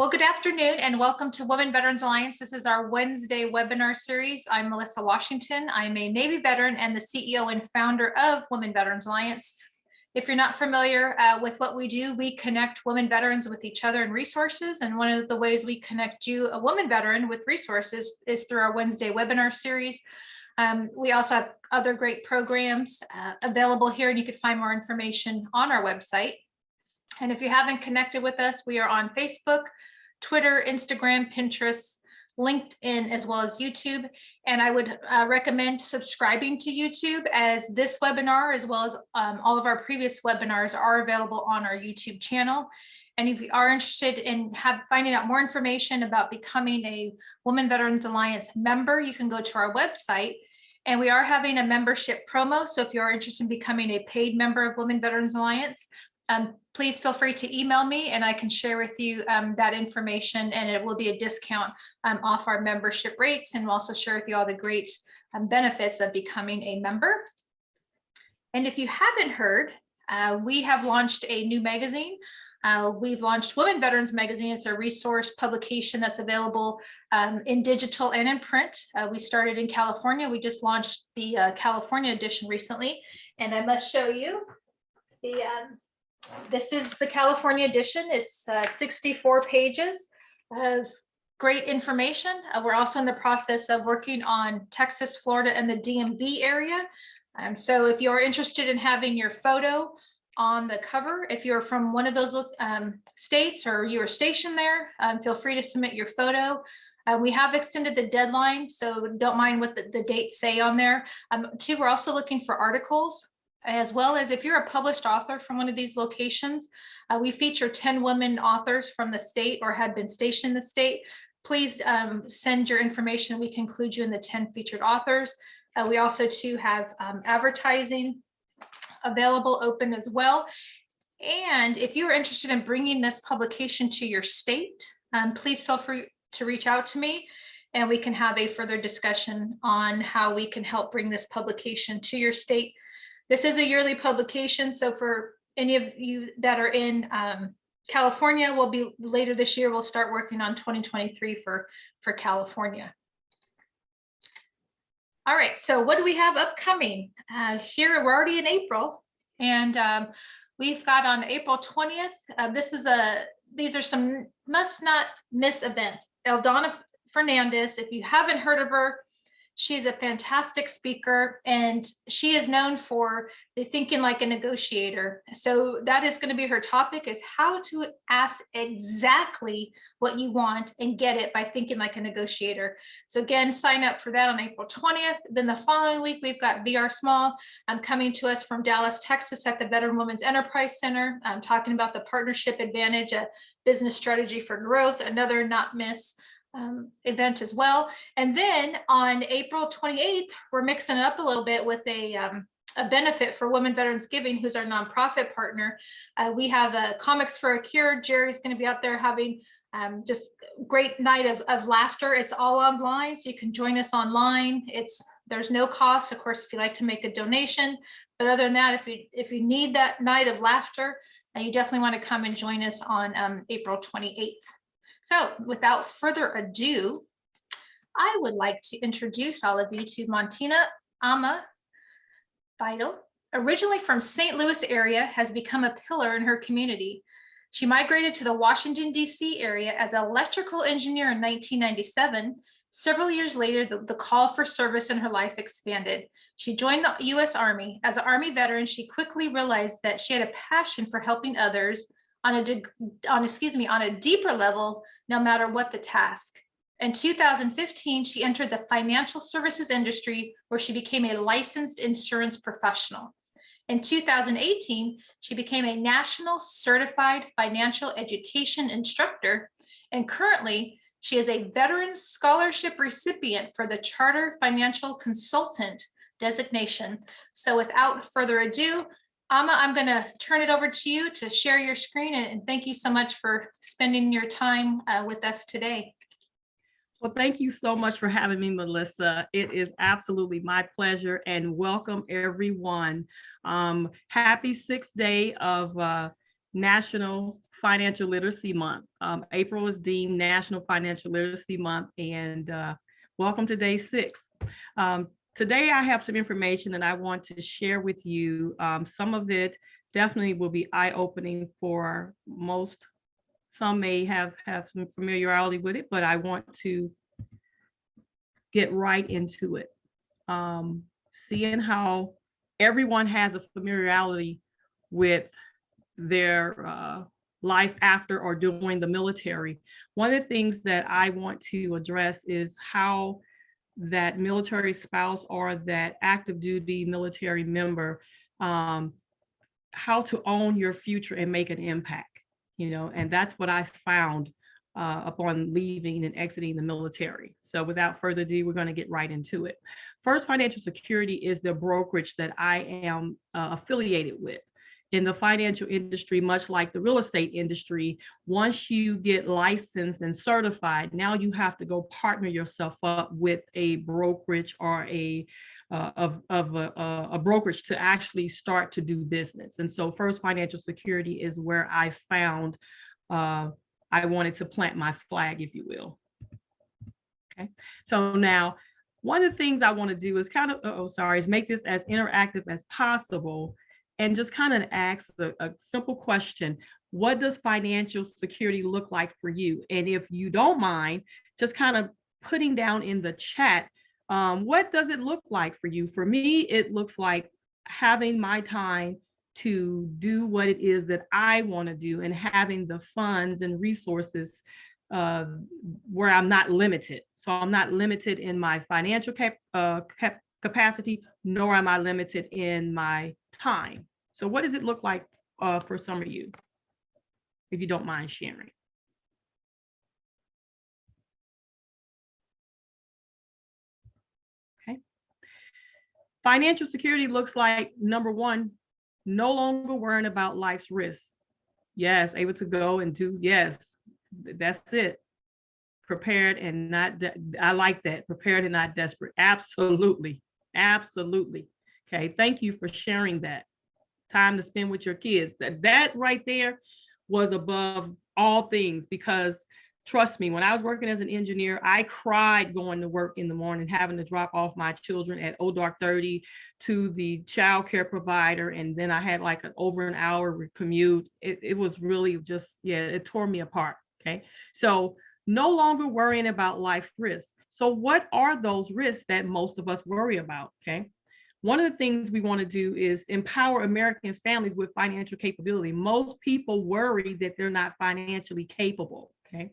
Well, good afternoon and welcome to Women Veterans Alliance. This is our Wednesday webinar series. I'm Melissa Washington. I'm a Navy veteran and the CEO and founder of Women Veterans Alliance. If you're not familiar with what we do, we connect women veterans with each other and resources. And one of the ways we connect you, a woman veteran, with resources is through our Wednesday webinar series. We also have other great programs available here, and you can find more information on our website. And if you haven't connected with us, we are on Facebook, Twitter, Instagram, Pinterest, LinkedIn, as well as YouTube. And I would recommend subscribing to YouTube, as this webinar, as well as all of our previous webinars, are available on our YouTube channel. And if you are interested in finding out more information about becoming a Women Veterans Alliance member, you can go to our website. And we are having a membership promo. So if you are interested in becoming a paid member of Women Veterans Alliance, please feel free to email me and I can share with you that information, and it will be a discount off our membership rates, and we'll also share with you all the great benefits of becoming a member. And if you haven't heard, we have launched a new magazine. We've launched Women Veterans Magazine. It's a resource publication that's available in digital and in print. We started in California. We just launched the California edition recently, and I must show you the this is the California edition. It's 64 pages of great information. We're also in the process of working on Texas, Florida, and the DMV area. So if you're interested in having your photo on the cover, if you're from one of those states or you are stationed there, feel free to submit your photo. We have extended the deadline, so don't mind what the dates say on there. Two, we're also looking for articles, as well as if you're a published author from one of these locations. We feature 10 women authors from the state or had been stationed in the state. Please send your information. We can include you in the 10 featured authors. We also too have advertising available, open as well. And if you're interested in bringing this publication to your state, please feel free to reach out to me, and we can have a further discussion on how we can help bring this publication to your state. This is a yearly publication, so for any of you that are in California, will be later this year. We'll start working on 2023 for California. All right, so what do we have upcoming? Here, we're already in April, and we've got on April 20th, these are some must not miss events. Eldana Fernandez, if you haven't heard of her, she's a fantastic speaker, and she is known for the thinking like a negotiator. So that is going to be her topic, is how to ask exactly what you want and get it by thinking like a negotiator. So again, sign up for that on April 20th. Then the following week, we've got VR Small coming to us from Dallas, Texas at the Veteran Women's Enterprise Center, talking about the partnership advantage, a business strategy for growth, another not miss event as well. And then on April 28th, we're mixing it up a little bit with a benefit for Women Veterans Giving, who's our nonprofit partner. We have a Comics for a Cure. Jerry's going to be out there having just great night of laughter. It's all online, so you can join us online. There's no cost, of course, if you'd like to make a donation. But other than that, if you need that night of laughter, you definitely want to come and join us on April 28th. So without further ado, I would like to introduce all of you to Montina Ama Vital. Originally from St. Louis area, has become a pillar in her community. She migrated to the Washington, D.C. area as an electrical engineer in 1997. Several years later, the call for service in her life expanded. She joined the U.S. Army. As an Army veteran, she quickly realized that she had a passion for helping others on a deeper level, no matter what the task. In 2015, she entered the financial services industry, where she became a licensed insurance professional. In 2018, she became a national certified financial education instructor, and currently she is a Veterans Scholarship recipient for the Charter Financial Consultant designation. So without further ado, Ama, I'm going to turn it over to you to share your screen, and thank you so much for spending your time with us today. Well, thank you so much for having me, Melissa. It is absolutely my pleasure, and welcome everyone. Happy 6th day of National Financial Literacy Month. April is deemed National Financial Literacy Month, and welcome to day 6. Today, I have some information that I want to share with you. Some of it definitely will be eye-opening for most. Some may have some familiarity with it, but I want to get right into it. Seeing how everyone has a familiarity with their life after or during the military. One of the things that I want to address is how that military spouse or that active duty military member, how to own your future and make an impact, and that's what I found upon leaving and exiting the military. So without further ado, we're going to get right into it. First Financial Security is the brokerage that I am affiliated with. In the financial industry, much like the real estate industry, once you get licensed and certified, now you have to go partner yourself up with a brokerage or a brokerage to actually start to do business. And so First Financial Security is where I found I wanted to plant my flag, if you will. Okay, so now one of the things I want to do is is make this as interactive as possible and just kind of ask a simple question. What does financial security look like for you? And if you don't mind, just kind of putting down in the chat, what does it look like for you? For me, it looks like having my time to do what it is that I want to do and having the funds and resources where I'm not limited. So I'm not limited in my financial capacity, nor am I limited in my time. So what does it look like for some of you, if you don't mind sharing? Okay. Financial security looks like, number one, no longer worrying about life's risks. Yes, able to go and do, yes, that's it. Prepared and not, I like that, prepared and not desperate. Absolutely, absolutely. Okay, thank you for sharing that. Time to spend with your kids. That right there was above all things, because trust me, when I was working as an engineer, I cried going to work in the morning, having to drop off my children at dark 30 to the child care provider. And then I had like over an hour commute. It was really just, it tore me apart. Okay. So no longer worrying about life risks. So what are those risks that most of us worry about? Okay. One of the things we want to do is empower American families with financial capability. Most people worry that they're not financially capable. Okay.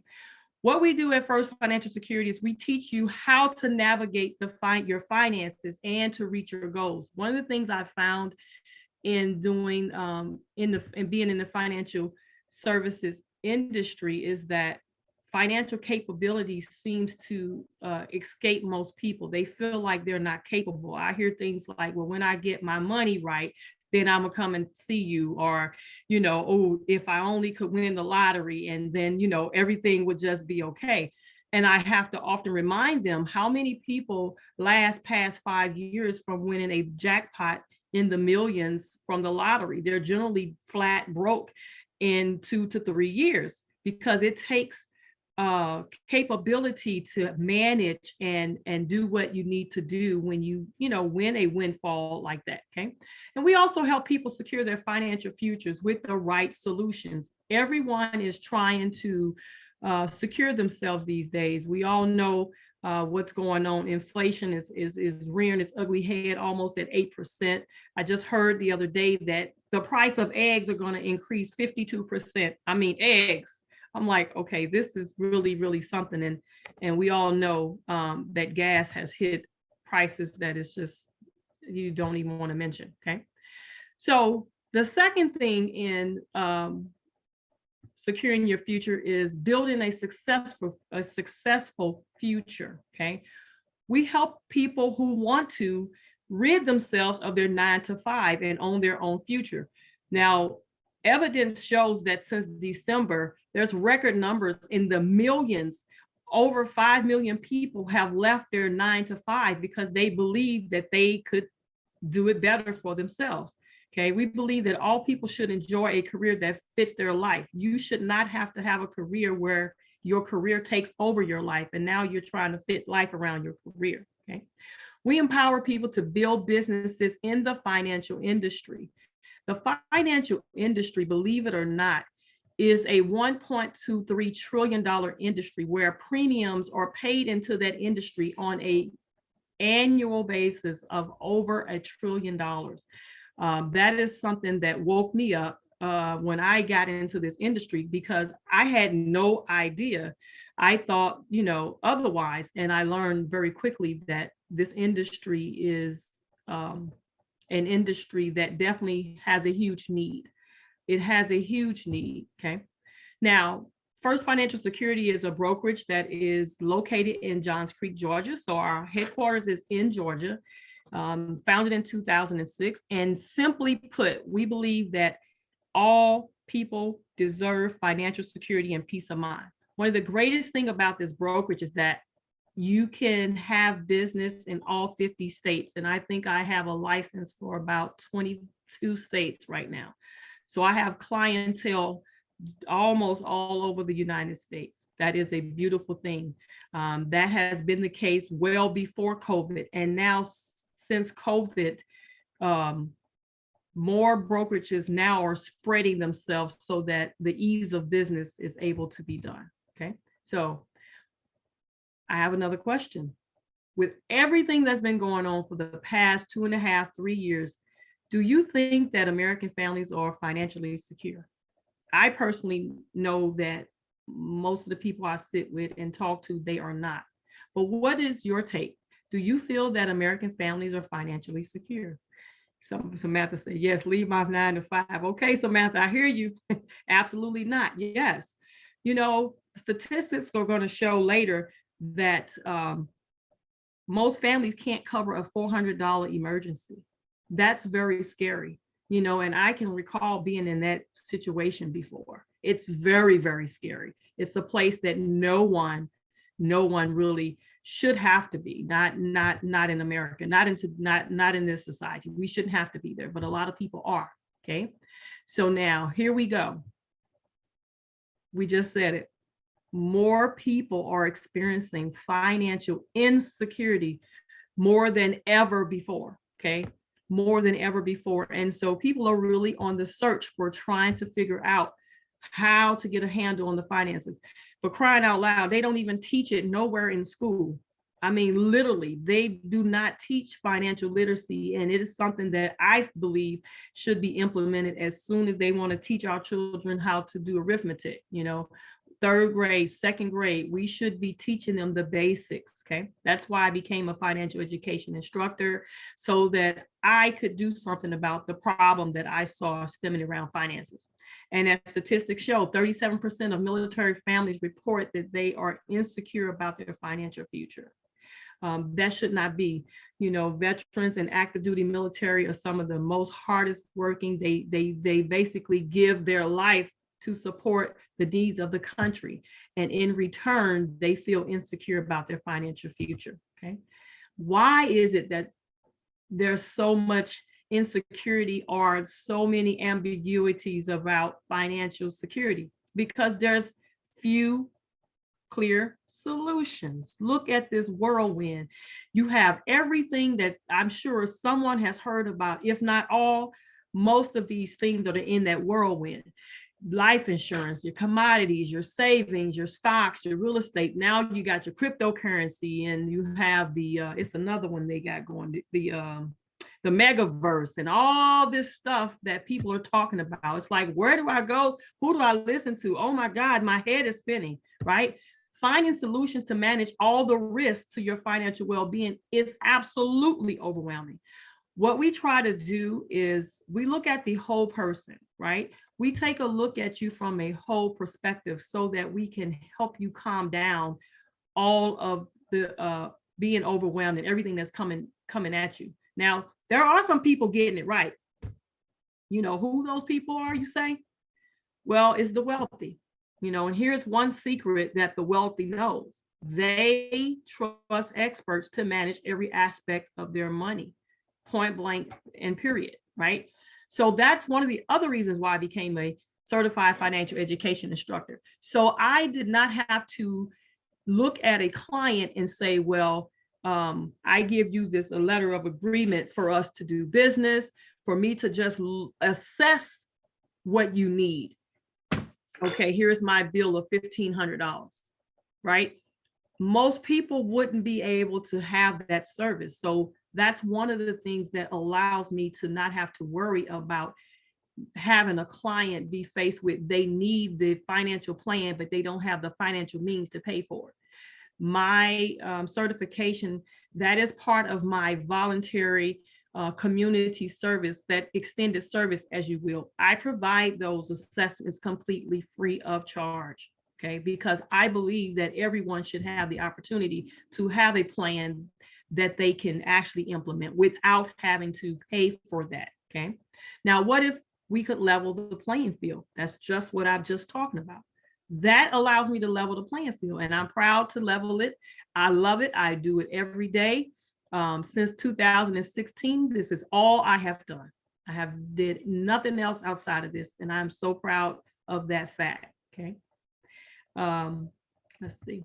What we do at First Financial Security is we teach you how to navigate your finances and to reach your goals. One of the things I found in doing in being in the financial services industry is that financial capability seems to escape most people. They feel like they're not capable. I hear things like, well, when I get my money right, then I'm gonna come and see you, or, oh, if I only could win the lottery, and then, everything would just be okay. And I have to often remind them how many people last past 5 years from winning a jackpot in the millions from the lottery. They're generally flat broke in 2 to 3 years, because it takes capability to manage and do what you need to do when you win a windfall like that. Okay. And we also help people secure their financial futures with the right solutions. Everyone is trying to secure themselves these days. We all know what's going on. Inflation is rearing its ugly head almost at 8%. I just heard the other day that the price of eggs are going to increase 52%. I mean, eggs. I'm like, okay, this is really, really something. And we all know that gas has hit prices that is just, you don't even want to mention. Okay. So the second thing in securing your future is building a successful future. Okay. We help people who want to rid themselves of their 9-to-5 and own their own future. Now, evidence shows that since December, there's record numbers in the millions. Over 5 million people have left their 9-to-5 because they believe that they could do it better for themselves. Okay, we believe that all people should enjoy a career that fits their life. You should not have to have a career where your career takes over your life and now you're trying to fit life around your career. Okay, we empower people to build businesses in the financial industry. The financial industry, believe it or not, is a $1.23 trillion industry where premiums are paid into that industry on a annual basis of over $1 trillion. That is something that woke me up when I got into this industry, because I had no idea. I thought, otherwise, and I learned very quickly that this industry is an industry that definitely has a huge need. It has a huge need. Okay. Now, First Financial Security is a brokerage that is located in Johns Creek, Georgia. So our headquarters is in Georgia, founded in 2006. And simply put, we believe that all people deserve financial security and peace of mind. One of the greatest things about this brokerage is that you can have business in all 50 states. And I think I have a license for about 22 states right now. So I have clientele almost all over the United States. That is a beautiful thing. That has been the case well before COVID. And now since COVID, more brokerages now are spreading themselves so that the ease of business is able to be done. Okay. So I have another question. With everything that's been going on for the past 2.5, 3 years, do you think that American families are financially secure? I personally know that most of the people I sit with and talk to, they are not. But what is your take? Do you feel that American families are financially secure? Samantha said, yes, leave my 9 to 5. Okay, Samantha, I hear you. Absolutely not. Yes. Statistics are going to show later that most families can't cover a $400 emergency. That's very scary. And I can recall being in that situation before. It's very, very scary. It's a place that no one really should have to be. Not in America, not in this society. We shouldn't have to be there, but a lot of people are. Okay. So now here we go. We just said it. More people are experiencing financial insecurity more than ever before. Okay. More than ever before. And so people are really on the search for trying to figure out how to get a handle on the finances. For crying out loud, they don't even teach it nowhere in school. I mean, literally, they do not teach financial literacy. And it is something that I believe should be implemented as soon as they want to teach our children how to do arithmetic. 3rd grade, 2nd grade, we should be teaching them the basics. Okay. That's why I became a financial education instructor, so that I could do something about the problem that I saw stemming around finances. And as statistics show, 37% of military families report that they are insecure about their financial future. That should not be. Veterans and active duty military are some of the most hardest working. They basically give their life to support the needs of the country. And in return, they feel insecure about their financial future. Okay. Why is it that there's so much insecurity or so many ambiguities about financial security? Because there's few clear solutions. Look at this whirlwind. You have everything that I'm sure someone has heard about, if not all, most of these things that are in that whirlwind. Life insurance, your commodities, your savings, your stocks, your real estate. Now you got your cryptocurrency, and you have the it's another one they got going, the megaverse, and all this stuff that people are talking about. It's like, where do I go? Who do I listen to? Oh my God, my head is spinning, right? Finding solutions to manage all the risks to your financial well-being is absolutely overwhelming. What we try to do is we look at the whole person, right? We take a look at you from a whole perspective so that we can help you calm down all of the being overwhelmed and everything that's coming at you. Now, there are some people getting it right. You know who those people are, you say? Well, it's the wealthy. And here's one secret that the wealthy knows. They trust experts to manage every aspect of their money. Point blank and period, right? So that's one of the other reasons why I became a certified financial education instructor. So I did not have to look at a client and say, well, I give you this a letter of agreement for us to do business, for me to just assess what you need. Okay, here's my bill of $1,500, right? Most people wouldn't be able to have that service. So that's one of the things that allows me to not have to worry about having a client be faced with, they need the financial plan, but they don't have the financial means to pay for it. My certification, that is part of my voluntary community service, that extended service, as you will. I provide those assessments completely free of charge. Okay, because I believe that everyone should have the opportunity to have a plan that they can actually implement without having to pay for that. Okay, now what if we could level the playing field? That's just what I'm just talking about. That allows me to level the playing field, and I'm proud to level it. I love it. I do it every day. Since 2016, this is all I have done. I have did nothing else outside of this, and I'm so proud of that fact. Okay. Let's see.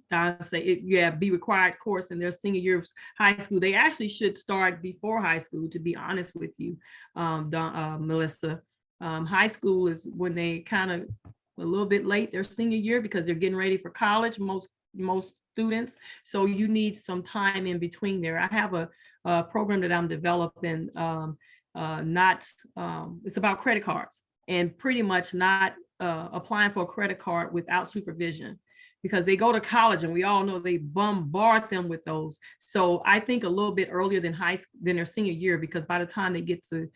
Don say it, yeah, be required course in their senior year of high school. They actually should start before high school, to be honest with you, Melissa. High school is when they kind of a little bit late their senior year because they're getting ready for college, most students. So you need some time in between there. I have a program that I'm developing, it's about credit cards, and pretty much not applying for a credit card without supervision, because they go to college and we all know they bombard them with those. So I think a little bit earlier than than their senior year, because by the time they get to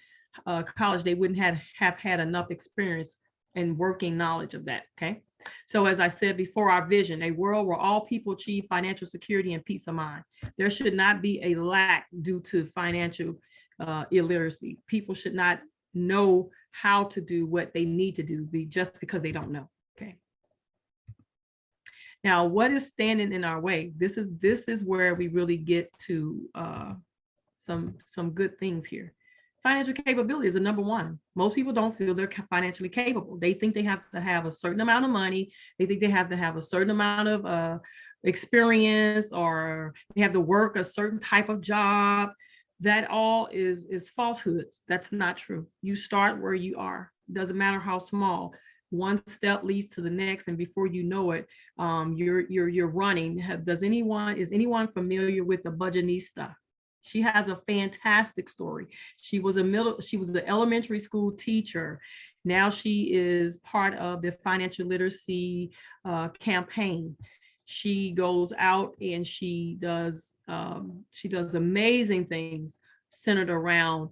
college, they wouldn't have had enough experience and working knowledge of that. Okay. So as I said before, our vision, a world where all people achieve financial security and peace of mind. There should not be a lack due to financial illiteracy. People should not know how to do what they need to do just because they don't know. Okay. Now, what is standing in our way? This is where we really get to some good things here. Financial capability is the number one. Most people don't feel they're financially capable. They think they have to have a certain amount of money. They think they have to have a certain amount of experience, or they have to work a certain type of job. That all is falsehoods. That's not true. You start where you are. Doesn't matter how small. One step leads to the next, and before you know it, you're running. Is anyone familiar with the Budgetnista? She has a fantastic story. She was an elementary school teacher. Now she is part of the financial literacy campaign. She goes out and she does amazing things centered around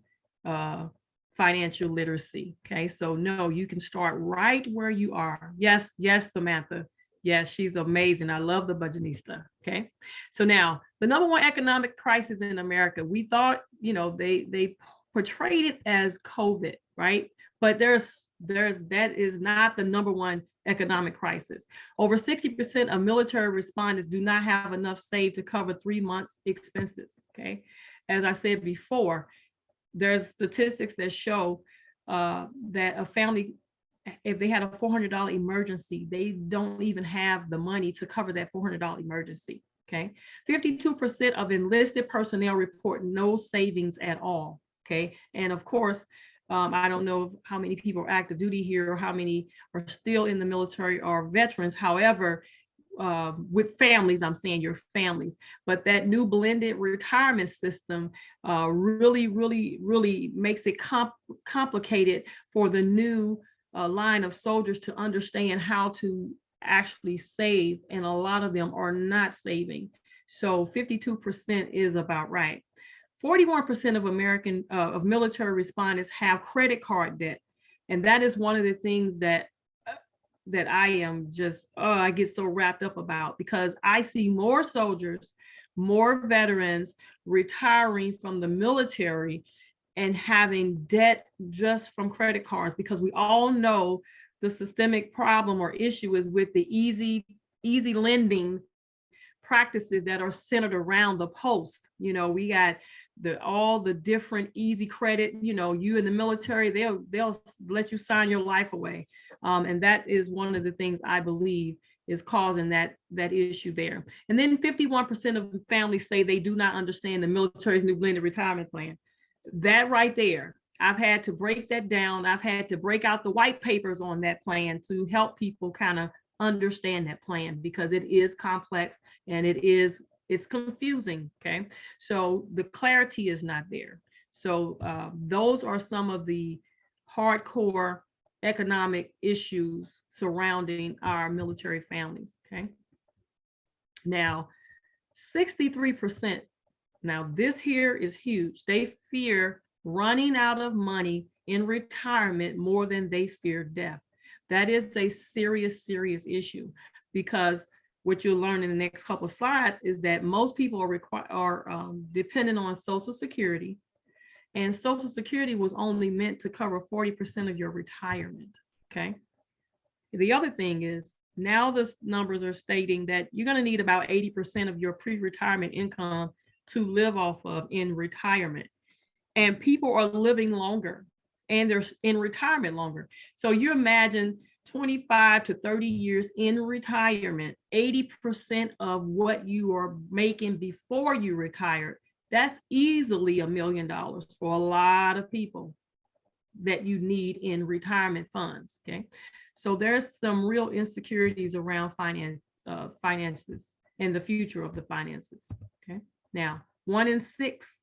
financial literacy. Okay, so no, you can start right where you are. Yes, Samantha. Yes, she's amazing. I love the Budgetnista. Okay, so now the number one economic crisis in America, we thought, they portrayed it as COVID, right? But that is not the number one economic crisis. Over 60% of military respondents do not have enough saved to cover 3 months expenses. Okay, as I said before, there's statistics that show that a family, if they had a $400 emergency, they don't even have the money to cover that $400 emergency. Okay, 52% of enlisted personnel report no savings at all. Okay, and of course, I don't know how many people are active duty here or how many are still in the military or veterans. However, with families, I'm saying your families, but that new blended retirement system really makes it complicated for the new line of soldiers to understand how to actually save, and a lot of them are not saving. So 52% is about right. 41% of military respondents have credit card debt, and that is one of the things that I am just, I get so wrapped up about, because I see more soldiers, more veterans retiring from the military and having debt just from credit cards, because we all know the systemic problem or issue is with the easy lending practices that are centered around the post. We got all the different easy credit, you in the military, they'll let you sign your life away. And that is one of the things I believe is causing that issue there. And then 51% of families say they do not understand the military's new blended retirement plan. That right there, I've had to break that down. I've had to break out the white papers on that plan to help people kind of understand that plan, because it is complex and it's confusing. Okay, so the clarity is not there. So those are some of the hardcore economic issues surrounding our military families. Okay, now 63%, now this here is huge, they fear running out of money in retirement more than they fear death. That is a serious issue, because what you'll learn in the next couple of slides is that most people are dependent on Social Security, and Social Security was only meant to cover 40% of your retirement. Okay. The other thing is, now the numbers are stating that you're going to need about 80% of your pre-retirement income to live off of in retirement. And people are living longer and they're in retirement longer. So you imagine 25 to 30 years in retirement, 80% of what you are making before you retire, that's easily $1 million for a lot of people that you need in retirement funds. Okay, so there's some real insecurities around finances and the future of the finances. Okay, now 1 in 6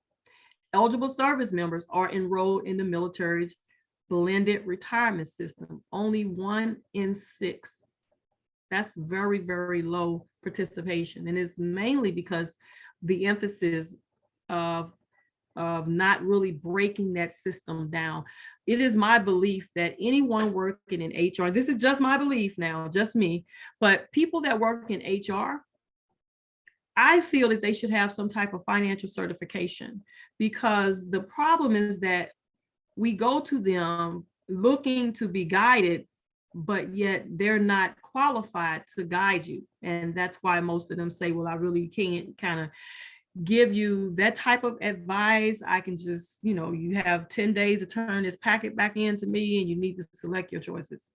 eligible service members are enrolled in the military's blended retirement system. Only 1 in 6. That's very, very low participation, and it's mainly because the emphasis of not really breaking that system down. It is my belief that anyone working in HR, this is just my belief now, just me, but people that work in HR, I feel that they should have some type of financial certification, because the problem is that we go to them looking to be guided, but yet they're not qualified to guide you. And that's why most of them say, well, I really can't kind of give you that type of advice. I can just, you have 10 days to turn this packet back into me and you need to select your choices.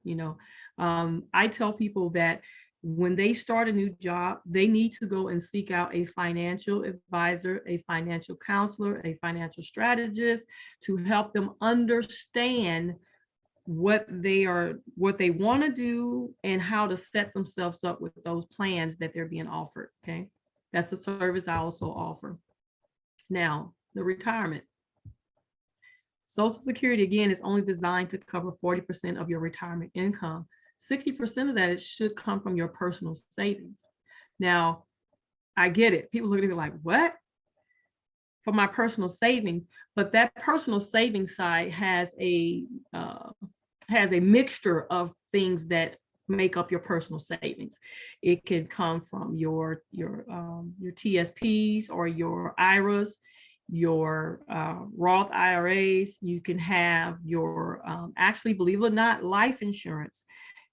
I tell people that when they start a new job, they need to go and seek out a financial advisor, a financial counselor, a financial strategist to help them understand what they want to do and how to set themselves up with those plans that they're being offered. Okay, that's a service I also offer. Now, the retirement. Social Security, again, is only designed to cover 40% of your retirement income. 60% of that should come from your personal savings. Now, I get it. People look at me like, what? For my personal savings, but that personal savings side has a mixture of things that make up your personal savings. It can come from your TSPs or your IRAs, your Roth IRAs. You can have your actually, believe it or not, life insurance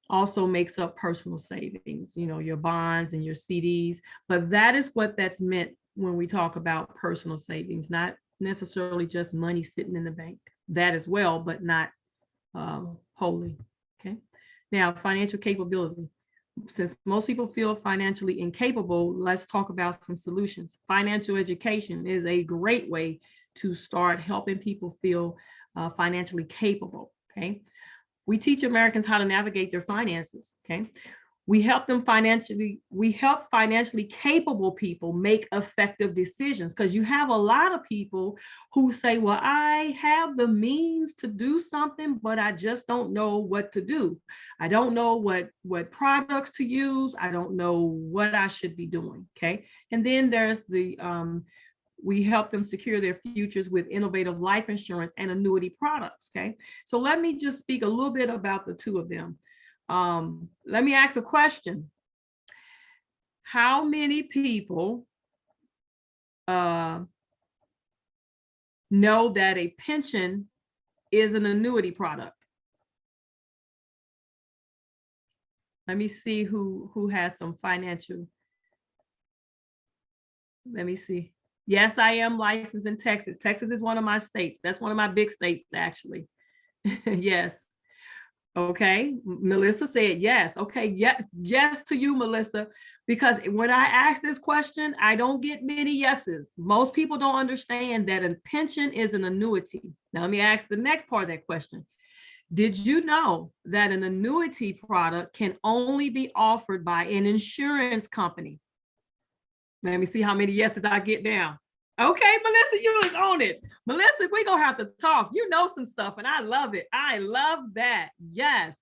also makes up personal savings, your bonds and your CDs. But that is what that's meant when we talk about personal savings, not necessarily just money sitting in the bank. That as well, but not wholly. Okay. Now, financial capability. Since most people feel financially incapable, let's talk about some solutions. Financial education is a great way to start helping people feel financially capable. Okay. We teach Americans how to navigate their finances. Okay. We help financially capable people make effective decisions, because you have a lot of people who say, well, I have the means to do something, but I just don't know what to do. I don't know what products to use. I don't know what I should be doing. Okay. And then there's we help them secure their futures with innovative life insurance and annuity products. Okay. So let me just speak a little bit about the two of them. Let me ask a question. How many people know that a pension is an annuity product? Let me see who has some financial. Let me see. Yes, I am licensed in Texas. Texas is one of my states. That's one of my big states, actually. Yes. Okay. Melissa said yes. Okay. Yeah. Yes to you, Melissa. Because when I ask this question, I don't get many yeses. Most people don't understand that a pension is an annuity. Now, let me ask the next part of that question. Did you know that an annuity product can only be offered by an insurance company? Let me see how many yeses I get now. Okay, Melissa, you was on it. Melissa, we're going to have to talk. You know some stuff, and I love it. I love that. Yes.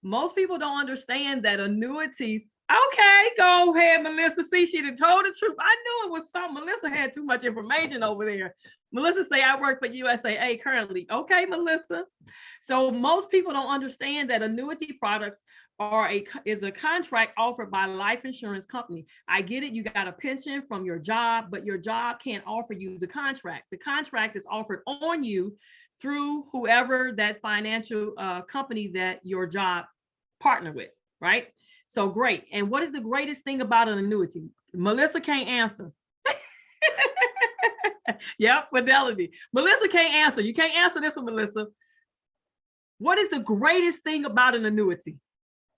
Most people don't understand that annuities. Okay, go ahead, Melissa. See, she done told the truth. I knew it was something. Melissa had too much information over there. Melissa say, I work for USAA currently. Okay, Melissa. So most people don't understand that annuity products is a contract offered by a life insurance company. I get it. You got a pension from your job, but your job can't offer you the contract. The contract is offered on you through whoever that financial company that your job partner with, right? So great. And what is the greatest thing about an annuity? Melissa can't answer. Yep, fidelity. Melissa can't answer. You can't answer this one, Melissa. What is the greatest thing about an annuity?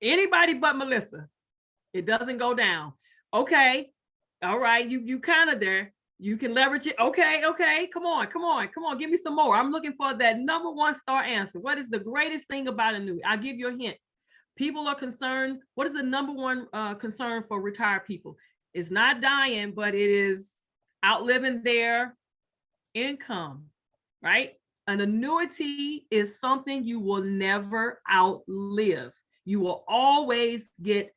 Anybody but Melissa. It doesn't go down. Okay. All right. You kind of there. You can leverage it. Okay. Come on. Give me some more. I'm looking for that number one star answer. What is the greatest thing about annuity? I'll give you a hint. People are concerned. What is the number one concern for retired people? It's not dying, but it is outliving their income, right? An annuity is something you will never outlive. You will always get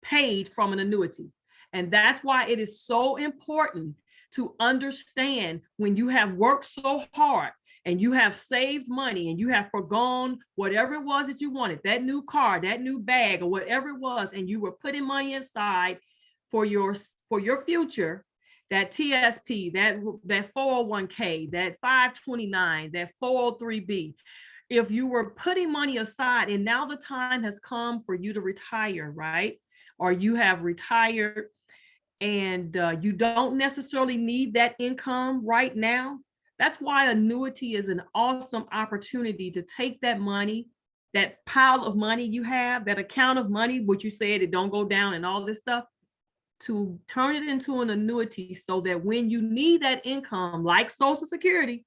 paid from an annuity. And that's why it is so important to understand when you have worked so hard and you have saved money and you have forgone whatever it was that you wanted, that new car, that new bag, or whatever it was, and you were putting money aside for your future, that TSP, that 401k, that 529, that 403b. If you were putting money aside and now the time has come for you to retire, right? Or you have retired and you don't necessarily need that income right now. That's why annuity is an awesome opportunity to take that money, that pile of money you have, that account of money, which you said it don't go down and all this stuff, to turn it into an annuity so that when you need that income, like Social Security,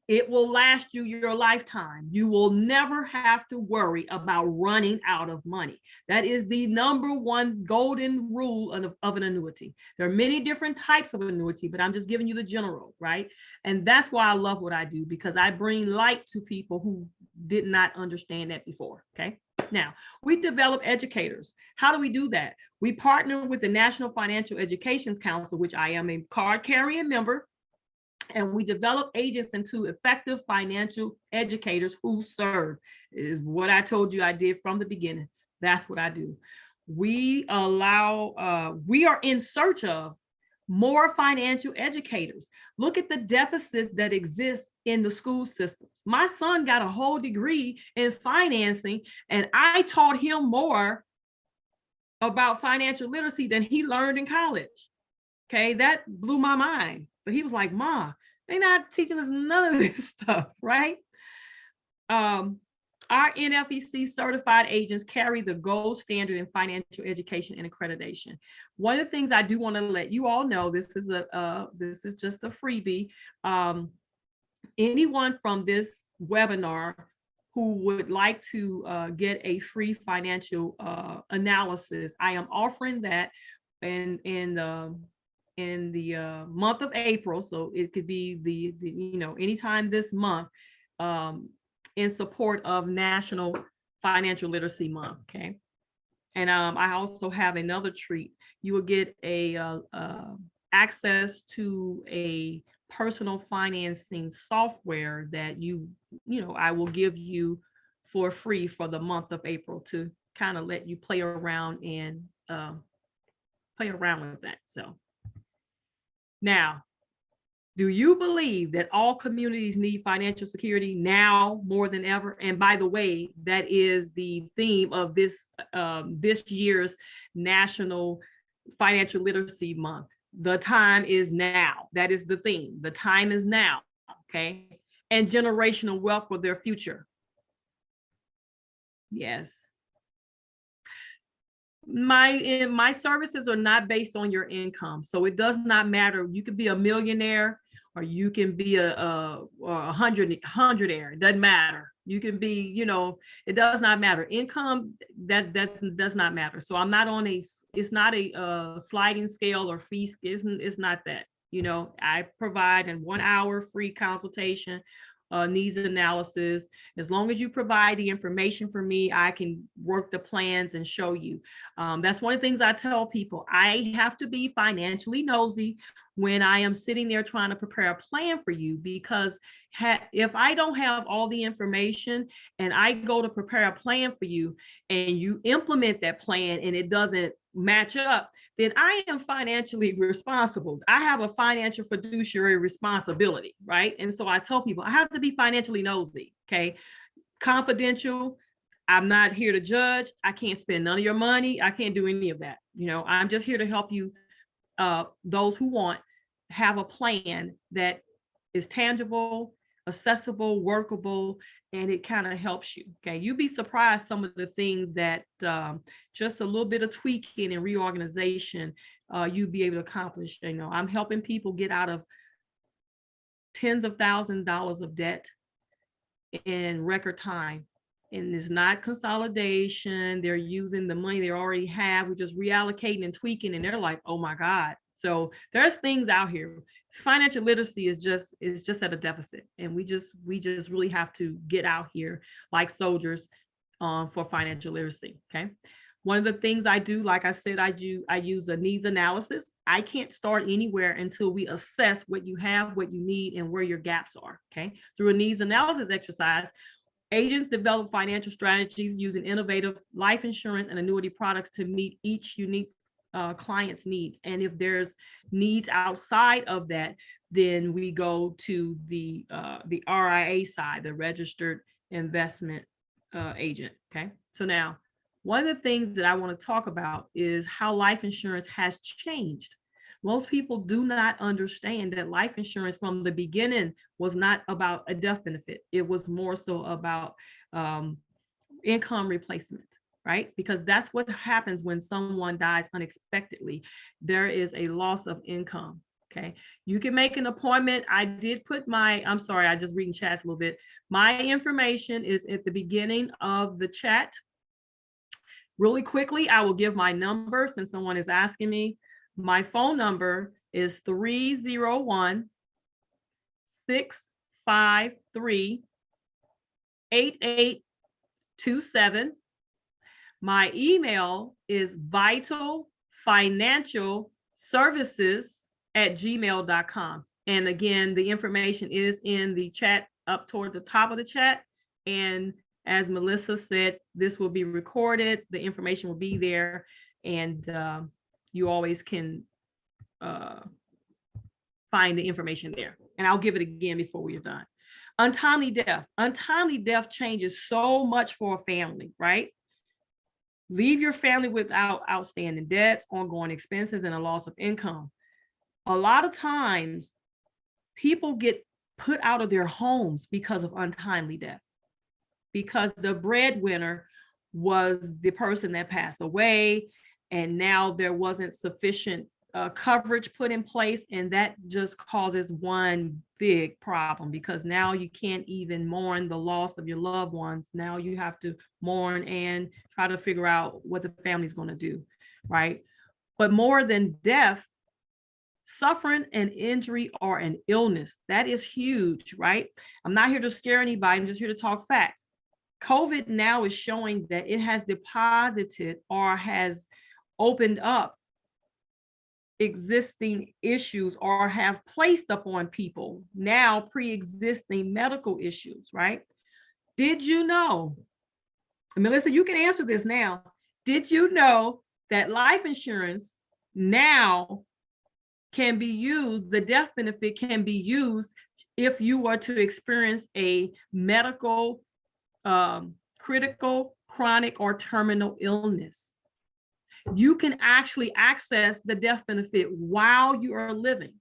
it will last you your lifetime. You will never have to worry about running out of money. That is the number one golden rule of an annuity. There are many different types of annuity, but I'm just giving you the general, right? And that's why I love what I do, because I bring light to people who did not understand that before, okay? Now, we develop educators. How do we do that? We partner with the National Financial Education Council, which I am a card-carrying member, and we develop agents into effective financial educators who serve. Is what I told you I did from the beginning. That's what I do. We are in search of more financial educators. Look at the deficits that exist in the school systems. My son got a whole degree in financing, and I taught him more about financial literacy than he learned in college. Okay, that blew my mind. But he was like, Ma, they're not teaching us none of this stuff, right? Our NFEC certified agents carry the gold standard in financial education and accreditation. One of the things I do want to let you all know, this is just a freebie. Anyone from this webinar who would like to get a free financial analysis, I am offering that in the month of April. So it could be the anytime this month, in support of National Financial Literacy Month. Okay. And I also have another treat. You will get a access to a personal financing software that I will give you for free for the month of April to kind of let you play around with that. So now, do you believe that all communities need financial security now more than ever? And by the way, that is the theme of this year's National Financial Literacy Month. The time is now. That is the theme. The time is now. Okay. And generational wealth for their future. Yes. My services are not based on your income. So it does not matter. You could be a millionaire or you can be a hundredaire. It doesn't matter. You can be, you know, it does not matter. Income, that does not matter. So I'm not on it's not a sliding scale or fee. It's not that. You know, I provide in 1 hour free consultation, needs analysis. As long as you provide the information for me, I can work the plans and show you. That's one of the things I tell people. I have to be financially nosy when I am sitting there trying to prepare a plan for you, because if I don't have all the information and I go to prepare a plan for you and you implement that plan and it doesn't match up, then I am financially responsible. I have a financial fiduciary responsibility, right? And so I tell people I have to be financially nosy, okay? Confidential. I'm not here to judge. I can't spend none of your money. I can't do any of that. You know, I'm just here to help you, those who want, have a plan that is tangible, accessible, workable, and it kind of helps you. Okay. You'd be surprised some of the things that just a little bit of tweaking and reorganization, you'd be able to accomplish. You know, I'm helping people get out of tens of thousands of dollars of debt in record time. And it's not consolidation. They're using the money they already have. We're just reallocating and tweaking, and they're like, oh my God. So there's things out here. Financial literacy is just at a deficit. And we just really have to get out here like soldiers for financial literacy. Okay. One of the things I do, like I said, I use a needs analysis. I can't start anywhere until we assess what you have, what you need, and where your gaps are. Okay. Through a needs analysis exercise, agents develop financial strategies using innovative life insurance and annuity products to meet each unique client's needs. And if there's needs outside of that, then we go to the RIA side, the registered investment agent. Okay. So now, one of the things that I want to talk about is how life insurance has changed. Most people do not understand that life insurance from the beginning was not about a death benefit. It was more so about income replacement, right? Because that's what happens when someone dies unexpectedly. There is a loss of income. Okay. You can make an appointment. I did put I'm sorry, I just reading chats a little bit. My information is at the beginning of the chat. Really quickly, I will give my number since someone is asking me. My phone number is 301-653-8827. My email is vitalfinancialservices@gmail.com. And again, the information is in the chat up toward the top of the chat. And as Melissa said, this will be recorded. The information will be there. And you always can find the information there. And I'll give it again before we are done. Untimely death. Untimely death changes so much for a family, right? Leave your family without outstanding debts, ongoing expenses, and a loss of income. A lot of times, people get put out of their homes because of untimely death, because the breadwinner was the person that passed away, and now there wasn't sufficient coverage put in place, and that just causes one big problem, because now you can't even mourn the loss of your loved ones. Now you have to mourn and try to figure out what the family's going to do, right? But more than death, suffering and injury or an illness, that is huge, right? I'm not here to scare anybody. I'm just here to talk facts. COVID now is showing that it has deposited or has opened up existing issues or have placed upon people now pre-existing medical issues, right? Did you know, Melissa, you can answer this now. Did you know that life insurance now can be used, the death benefit can be used if you were to experience a medical, critical, chronic, or terminal illness? you can actually access the death benefit while you are living.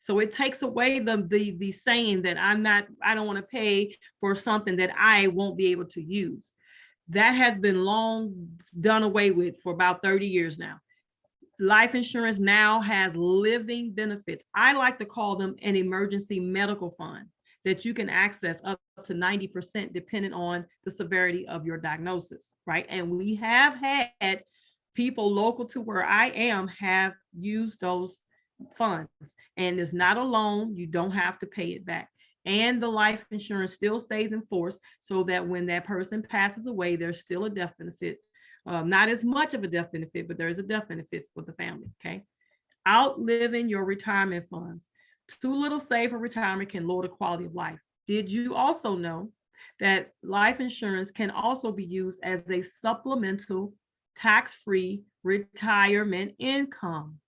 So it takes away the saying that I don't want to pay for something that I won't be able to use. That has been long done away with for about 30 years now. Life insurance now has living benefits. I like to call them an emergency medical fund that you can access up to 90% depending on the severity of your diagnosis, right? And we have had people local to where I am have used those funds, and it's not a loan. You don't have to pay it back. And the life insurance still stays in force so that when that person passes away, there's still a death benefit. Not as much of a death benefit, but there's a death benefit for the family, okay? Outliving your retirement funds. Too little saved for retirement can lower the quality of life. Did you also know that life insurance can also be used as a supplemental tax-free retirement income,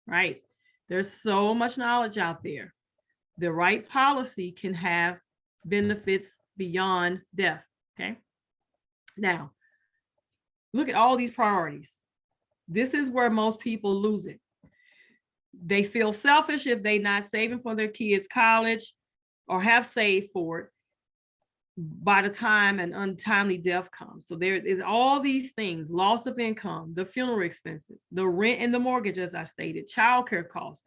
right? There's so much knowledge out there. The right policy can have benefits beyond death, okay? Now, look at all these priorities. This is where most people lose it. They feel selfish if they're not saving for their kids' college or have saved for it by the time an untimely death comes. So there is all these things: loss of income, the funeral expenses, the rent and the mortgage, as I stated, childcare costs.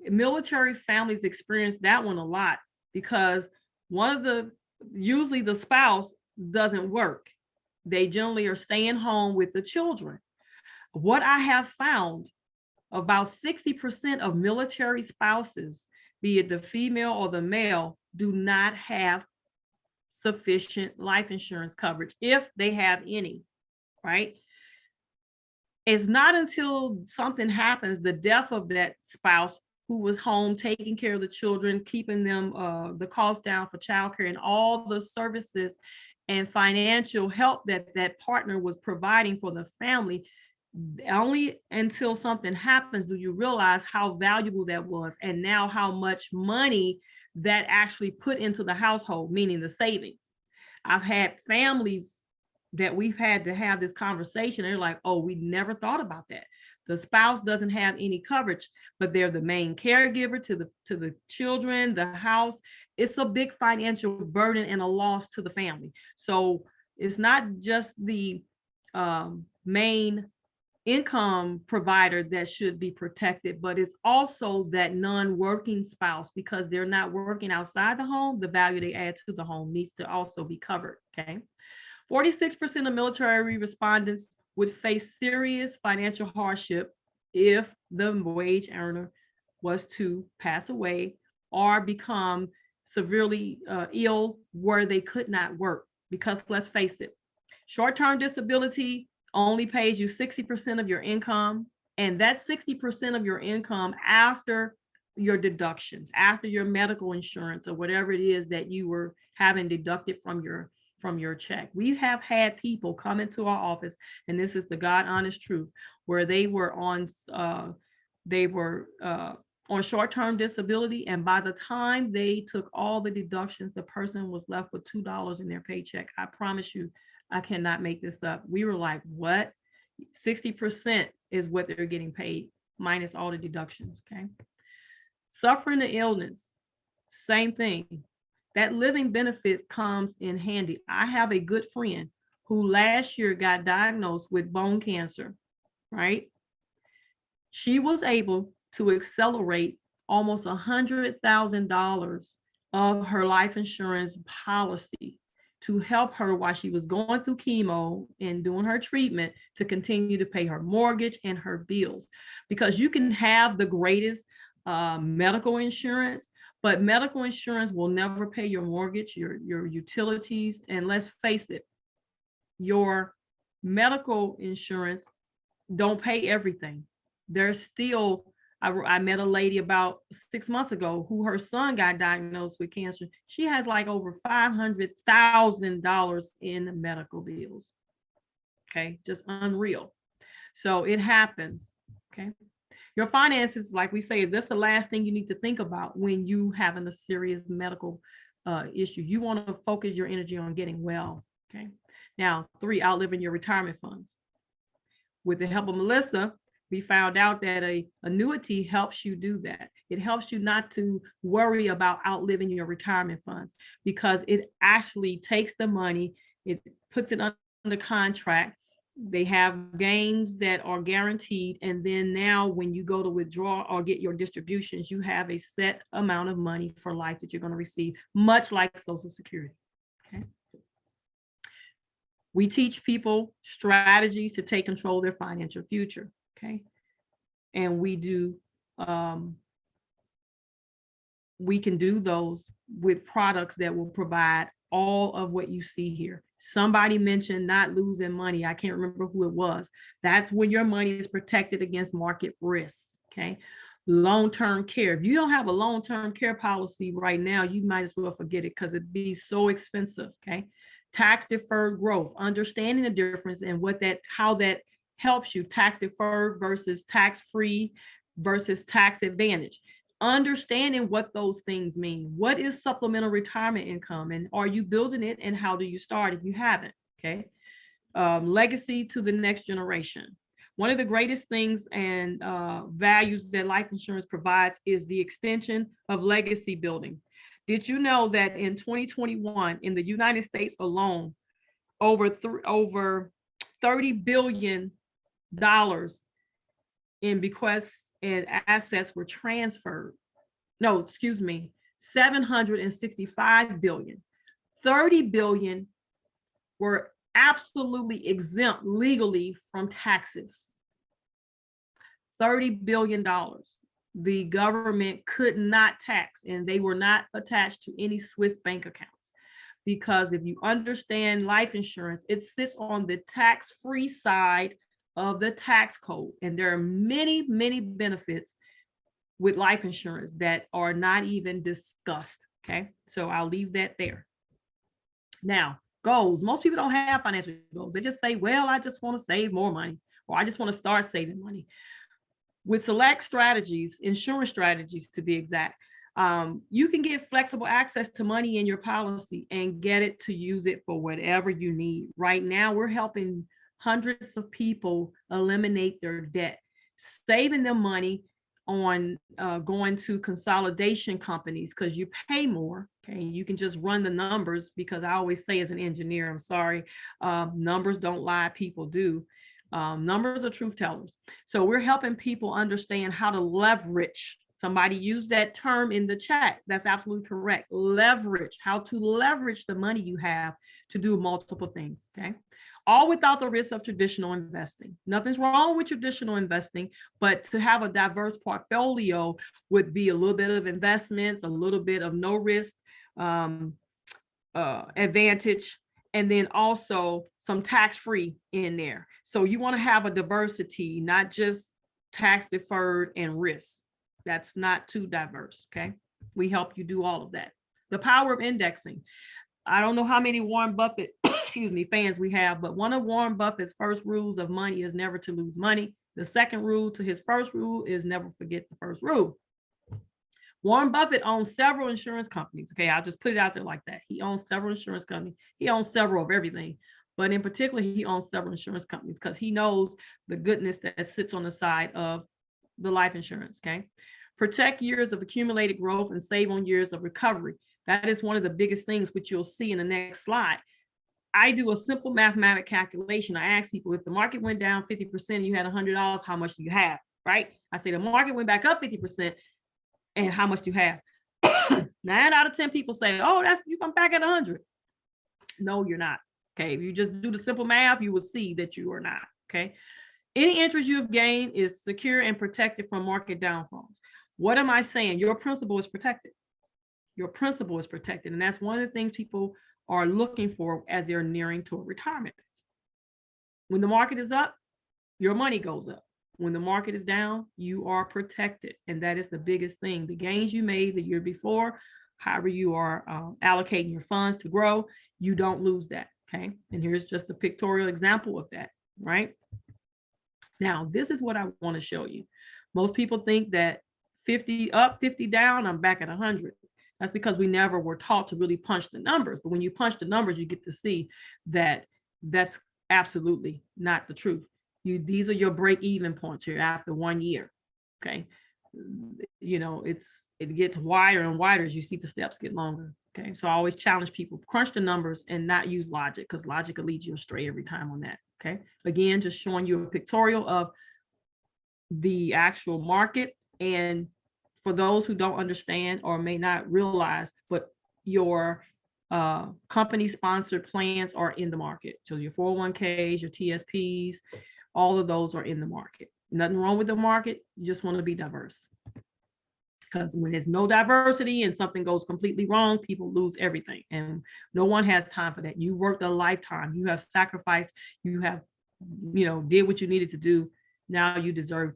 Military families experience that one a lot because usually the spouse doesn't work. They generally are staying home with the children. What I have found, about 60% of military spouses, be it the female or the male, do not have sufficient life insurance coverage, if they have any, right? It's not until something happens, the death of that spouse who was home taking care of the children, keeping them the cost down for childcare and all the services and financial help that that partner was providing for the family, only until something happens do you realize how valuable that was, and now how much money that actually put into the household, meaning the savings. I've had families that we've had to have this conversation. They're like, oh, we never thought about that. The spouse doesn't have any coverage, but they're the main caregiver to the children, the house. It's a big financial burden and a loss to the family. So it's not just the main income provider that should be protected, but it's also that non-working spouse, because they're not working outside the home. The value they add to the home needs to also be covered. Okay. 46% of military respondents would face serious financial hardship if the wage earner was to pass away or become severely ill where they could not work. Because let's face it, short-term disability only pays you 60% of your income, and that's 60% of your income after your deductions, after your medical insurance or whatever it is that you were having deducted from your check. We have had people come into our office, and this is the God honest truth, where they were on short-term disability, and by the time they took all the deductions, the person was left with $2 in their paycheck. I promise you, I cannot make this up. We were like, what? 60% is what they're getting paid minus all the deductions, okay? Suffering the illness, same thing. That living benefit comes in handy. I have a good friend who last year got diagnosed with bone cancer, right? She was able to accelerate almost $100,000 of her life insurance policy to help her while she was going through chemo and doing her treatment to continue to pay her mortgage and her bills. Because you can have the greatest medical insurance, but medical insurance will never pay your mortgage, your utilities. And let's face it, your medical insurance don't pay everything. There's still, I met a lady about 6 months ago who her son got diagnosed with cancer. She has like over $500,000 in medical bills. Okay, just unreal. So it happens. Okay. Your finances, like we say, that's the last thing you need to think about when you having a serious medical issue. You want to focus your energy on getting well. Okay. Now, 3, outliving your retirement funds. With the help of Melissa, we found out that a annuity helps you do that. It helps you not to worry about outliving your retirement funds, because it actually takes the money, it puts it under contract. They have gains that are guaranteed. And then now when you go to withdraw or get your distributions, you have a set amount of money for life that you're going to receive, much like Social Security. Okay. We teach people strategies to take control of their financial future. Okay. And we can do those with products that will provide all of what you see here. Somebody mentioned not losing money. I can't remember who it was. That's when your money is protected against market risks. Okay. Long-term care. If you don't have a long-term care policy right now, you might as well forget it, because it'd be so expensive. Okay. Tax deferred growth, understanding the difference and how that helps you. Tax deferred versus tax-free versus tax advantage. Understanding what those things mean. What is supplemental retirement income, and are you building it, and how do you start if you haven't? Okay. Legacy to the next generation. One of the greatest things and values that life insurance provides is the extension of legacy building. Did you know that in 2021, in the United States alone, over $30 billion in bequests and assets were transferred? No, excuse me, 765 billion. 30 billion were absolutely exempt legally from taxes. $30 billion. The government could not tax, and they were not attached to any Swiss bank accounts. Because if you understand life insurance, it sits on the tax-free side of the tax code. And there are many, many benefits with life insurance that are not even discussed. Okay, so I'll leave that there. Now, goals. Most people don't have financial goals. They just say, well, I just want to save more money, or I just want to start saving money. With select strategies, insurance strategies to be exact, you can get flexible access to money in your policy and get it to use it for whatever you need. Right now, we're helping hundreds of people eliminate their debt, saving them money on going to consolidation companies, because you pay more. Okay, you can just run the numbers, because I always say, as an engineer, I'm sorry, numbers don't lie, people do. Numbers are truth tellers. So we're helping people understand how to leverage. Somebody used that term in the chat. That's absolutely correct. Leverage, how to leverage the money you have to do multiple things. Okay. All without the risk of traditional investing. Nothing's wrong with traditional investing, but to have a diverse portfolio would be a little bit of investments, a little bit of no risk advantage, and then also some tax-free in there. So you want to have a diversity, not just tax deferred and risk. That's not too diverse. Okay. We help you do all of that. The power of indexing. I don't know how many Warren Buffett, fans we have, but one of Warren Buffett's first rules of money is never to lose money. The second rule to his first rule is never forget the first rule. Warren Buffett owns several insurance companies. Okay, I'll just put it out there like that. He owns several insurance companies. He owns several of everything, but in particular, he owns several insurance companies because he knows the goodness that sits on the side of the life insurance. Okay, protect years of accumulated growth and save on years of recovery. That is one of the biggest things, which you'll see in the next slide. I do a simple mathematical calculation. I ask people, if the market went down 50%, you had $100, how much do you have, right? I say the market went back up 50%, and how much do you have? 9 out of 10 people say, oh, you come back at 100. No, you're not. Okay, if you just do the simple math, you will see that you are not. Okay, any interest you have gained is secure and protected from market downfalls. What am I saying? Your principal is protected. Your principal is protected. And that's one of the things people are looking for as they're nearing to a retirement. When the market is up, your money goes up. When the market is down, you are protected. And that is the biggest thing. The gains you made the year before, however you are allocating your funds to grow, you don't lose that. Okay. And here's just a pictorial example of that, right? Now, this is what I want to show you. Most people think that 50 up, 50 down, I'm back at 100. That's because we never were taught to really punch the numbers. But when you punch the numbers, you get to see that that's absolutely not the truth. These are your break-even points here after 1 year. Okay. You know, it gets wider and wider as you see the steps get longer. Okay. So I always challenge people, crunch the numbers and not use logic, because logic will lead you astray every time on that. Okay. Again, just showing you a pictorial of the actual market. And for those who don't understand or may not realize, but your company sponsored plans are in the market. So your 401ks, your TSPs, all of those are in the market. Nothing wrong with the market. You just want to be diverse. Because when there's no diversity and something goes completely wrong, people lose everything. And no one has time for that. You worked a lifetime. You have sacrificed. You have, did what you needed to do. Now you deserve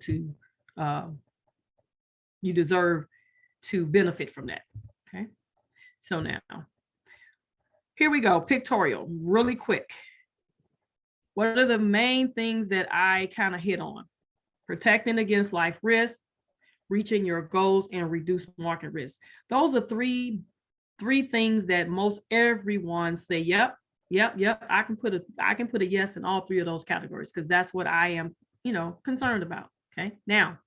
to benefit from that. Okay. So now, here we go. Pictorial, really quick. What are the main things that I kind of hit on? Protecting against life risks, reaching your goals, and reduce market risk. Those are three things that most everyone say, yep, I can put a yes in all three of those categories, because that's what I am, concerned about. Okay. Now,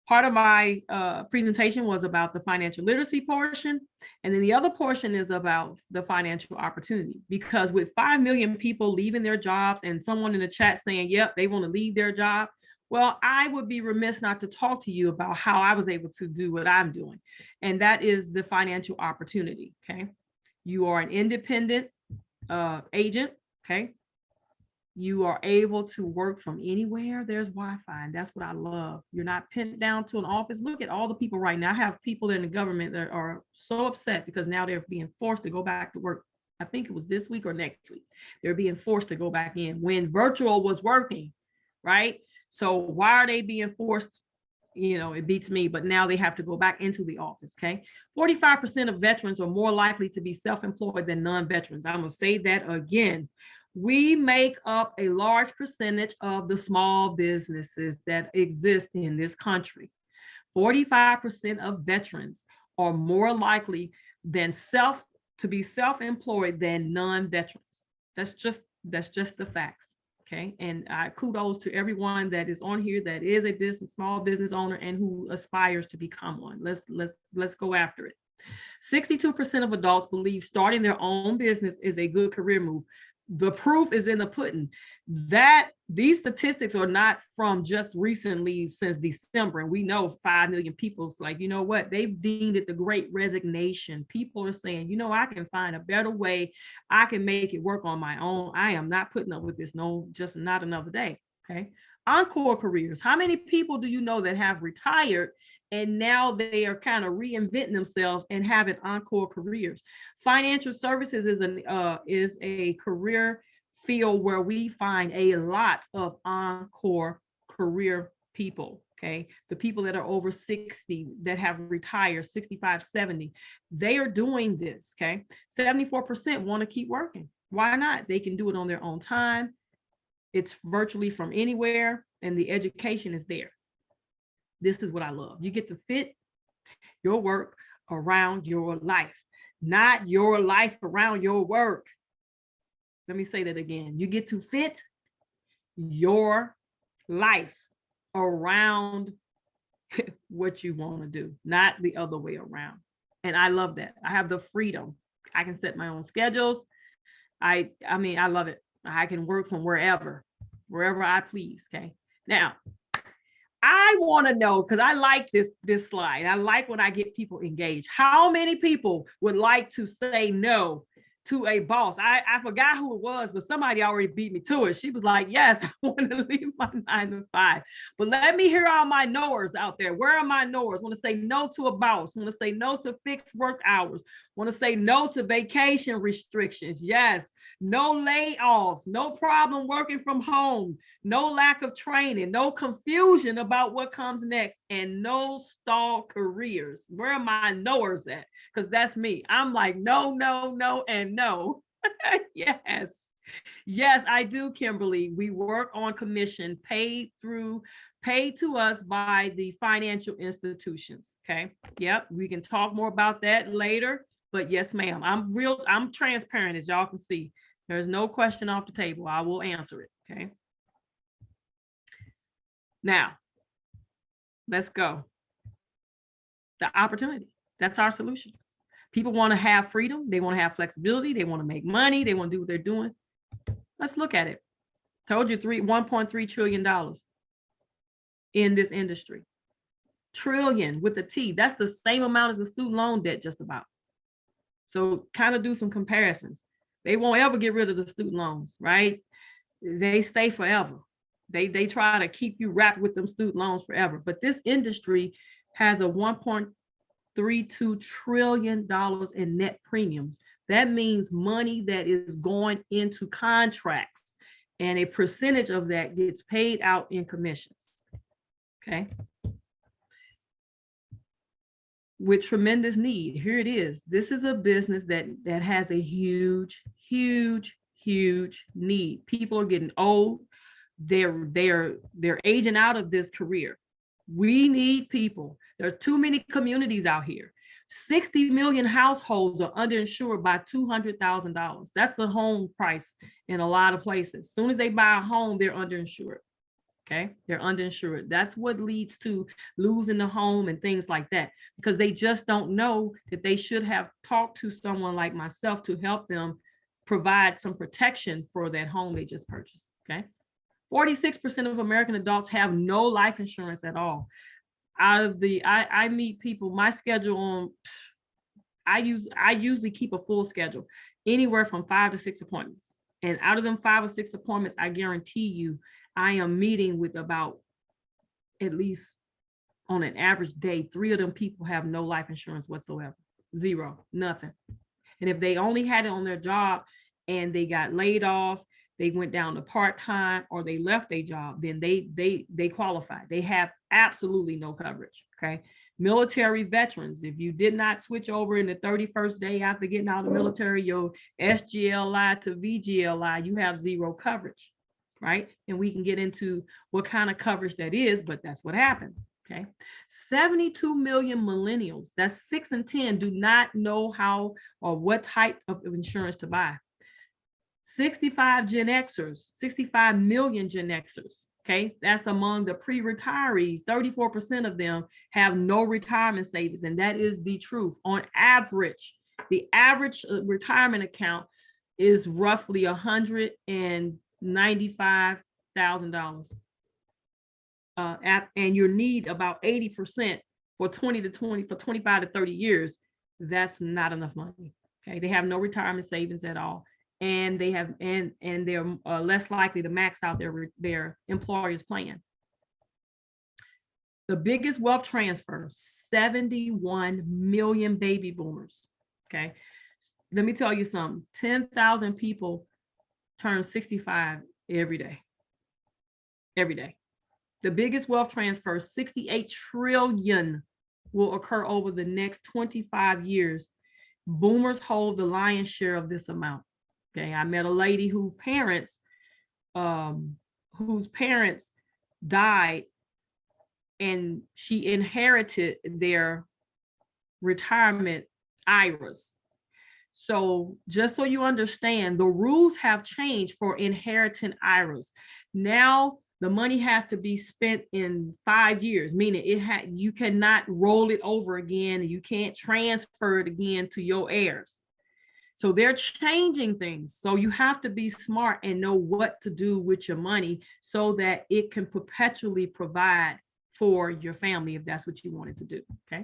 part of my presentation was about the financial literacy portion. And then the other portion is about the financial opportunity, because with 5 million people leaving their jobs and someone in the chat saying, yep, they want to leave their job. Well, I would be remiss not to talk to you about how I was able to do what I'm doing. And that is the financial opportunity. Okay. You are an independent agent. Okay. You are able to work from anywhere. There's Wi-Fi, and that's what I love. You're not pinned down to an office. Look at all the people right now. I have people in the government that are so upset because now they're being forced to go back to work. I think it was this week or next week. They're being forced to go back in when virtual was working, right? So why are they being forced? It beats me, but now they have to go back into the office. Okay. 45% of veterans are more likely to be self-employed than non-veterans. I'm going to say that again. We make up a large percentage of the small businesses that exist in this country. 45% of veterans are more likely than to be self-employed than non-veterans. That's just the facts. Okay. And kudos to everyone that is on here that is a small business owner and who aspires to become one. Let's go after it. 62% of adults believe starting their own business is a good career move. The proof is in the pudding. That these statistics are not from just recently, since December. And we know 5 million people. It's like, you know what? They've deemed it the great resignation. People are saying, I can find a better way. I can make it work on my own. I am not putting up with this. No, just not another day. Okay. Encore careers. How many people do you know that have retired and now they are kind of reinventing themselves and having encore careers? Financial services is a career field where we find a lot of encore career people. Okay. The people that are over 60 that have retired, 65, 70, they are doing this. Okay. 74% want to keep working. Why not? They can do it on their own time. It's virtually from anywhere, and the education is there. This is what I love. You get to fit your work around your life, not your life around your work. Let me say that again. You get to fit your life around what you want to do, not the other way around. And I love that. I have the freedom. I can set my own schedules. I love it. I can work from wherever I please. Okay. Now, I want to know, because I like this slide. I like when I get people engaged. How many people would like to say no to a boss? I forgot who it was, but somebody already beat me to it. She was like, yes, I want to leave my 9 to 5. But let me hear all my knowers out there. Where are my knowers? Want to say no to a boss. Want to say no to fixed work hours. Want to say no to vacation restrictions. Yes. No layoffs. No problem working from home. No lack of training. No confusion about what comes next. And no stalled careers. Where are my knowers at? Because that's me. I'm like, no, and no. Yes, I do, Kimberly. We work on commission paid to us by the financial institutions. Okay. Yep. We can talk more about that later. But yes, ma'am, I'm transparent, as y'all can see. There's no question off the table. I will answer it. Okay. Now, let's go. The opportunity. That's our solution. People want to have freedom. They want to have flexibility. They want to make money. They want to do what they're doing. Let's look at it. Told you $1.3 trillion in this industry. Trillion with a T. That's the same amount as the student loan debt, just about. So kind of do some comparisons. They won't ever get rid of the student loans, right? They stay forever. They try to keep you wrapped with them student loans forever. But this industry has a $1.32 trillion in net premiums. That means money that is going into contracts, and a percentage of that gets paid out in commissions. Okay. With tremendous need. Here it is. This is a business that has a huge need. People are getting old. They're aging out of this career. We need people. There are too many communities out here. 60 million households are underinsured by $200,000. That's the home price in a lot of places. As soon as they buy a home, they're underinsured. Okay, they're underinsured. That's what leads to losing the home and things like that, because they just don't know that they should have talked to someone like myself to help them provide some protection for that home they just purchased. Okay, 46% of American adults have no life insurance at all. Out of the, I meet people, my schedule on, I usually keep a full schedule, anywhere from 5 to 6 appointments. And out of them 5 or 6 appointments, I guarantee you, I am meeting with about, at least on an average day, 3 of them people have no life insurance whatsoever. Zero, nothing. And if they only had it on their job and they got laid off, they went down to part-time, or they left their job, then they qualify. They have absolutely no coverage. Okay. Military veterans, if you did not switch over in the 31st day after getting out of the military, your SGLI to VGLI, you have zero coverage. Right. And we can get into what kind of coverage that is, but that's what happens. Okay. 72 million millennials, that's 6 in 10, do not know how or what type of insurance to buy. 65 Gen Xers, 65 million Gen Xers. Okay. That's among the pre-retirees. 34% of them have no retirement savings. And that is the truth. On average, the average retirement account is roughly $195,000. And you need about 80% for 25 to 30 years. That's not enough money. Okay, they have no retirement savings at all, and they have and they're less likely to max out their employer's plan. The biggest wealth transfer, 71 million baby boomers. Okay, let me tell you something. 10,000 people turn 65 every day. Every day. The biggest wealth transfer, 68 trillion, will occur over the next 25 years. Boomers hold the lion's share of this amount. Okay, I met a lady whose parents died, and she inherited their retirement IRAs. So just so you understand, the rules have changed for inheriting IRAs. Now the money has to be spent in 5 years, meaning you cannot roll it over again, and you can't transfer it again to your heirs. So they're changing things. So you have to be smart and know what to do with your money so that it can perpetually provide for your family if that's what you wanted to do. Okay.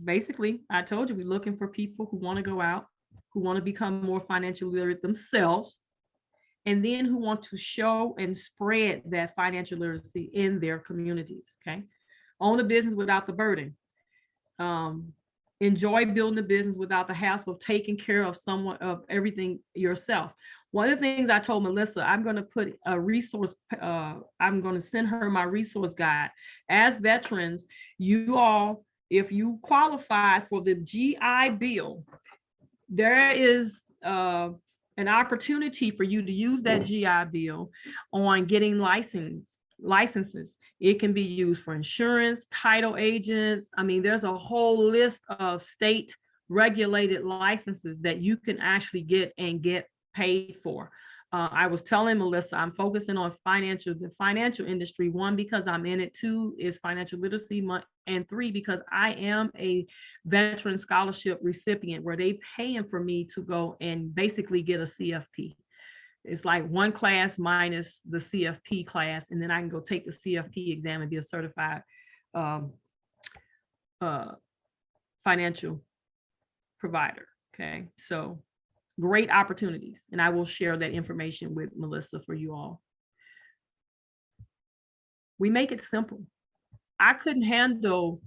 Basically, I told you we're looking for people who want to go out, who want to become more financially literate themselves, and then who want to show and spread that financial literacy in their communities. Okay. Own a business without the burden. Enjoy building a business without the hassle of taking care of everything yourself. One of the things I told Melissa, I'm going to put a resource, I'm going to send her my resource guide. As veterans, you all, if you qualify for the GI Bill, there is an opportunity for you to use that GI Bill on getting licenses. It can be used for insurance, title agents. I mean, there's a whole list of state regulated licenses that you can actually get paid for. I was telling Melissa, I'm focusing on the financial industry. One, because I'm in it. Two, is financial literacy month. And three, because I am a veteran scholarship recipient where they paying for me to go and basically get a CFP. It's like one class minus the CFP class, and then I can go take the CFP exam and be a certified um, financial provider. Okay, so great opportunities, and I will share that information with Melissa for you all. We make it simple. I couldn't handle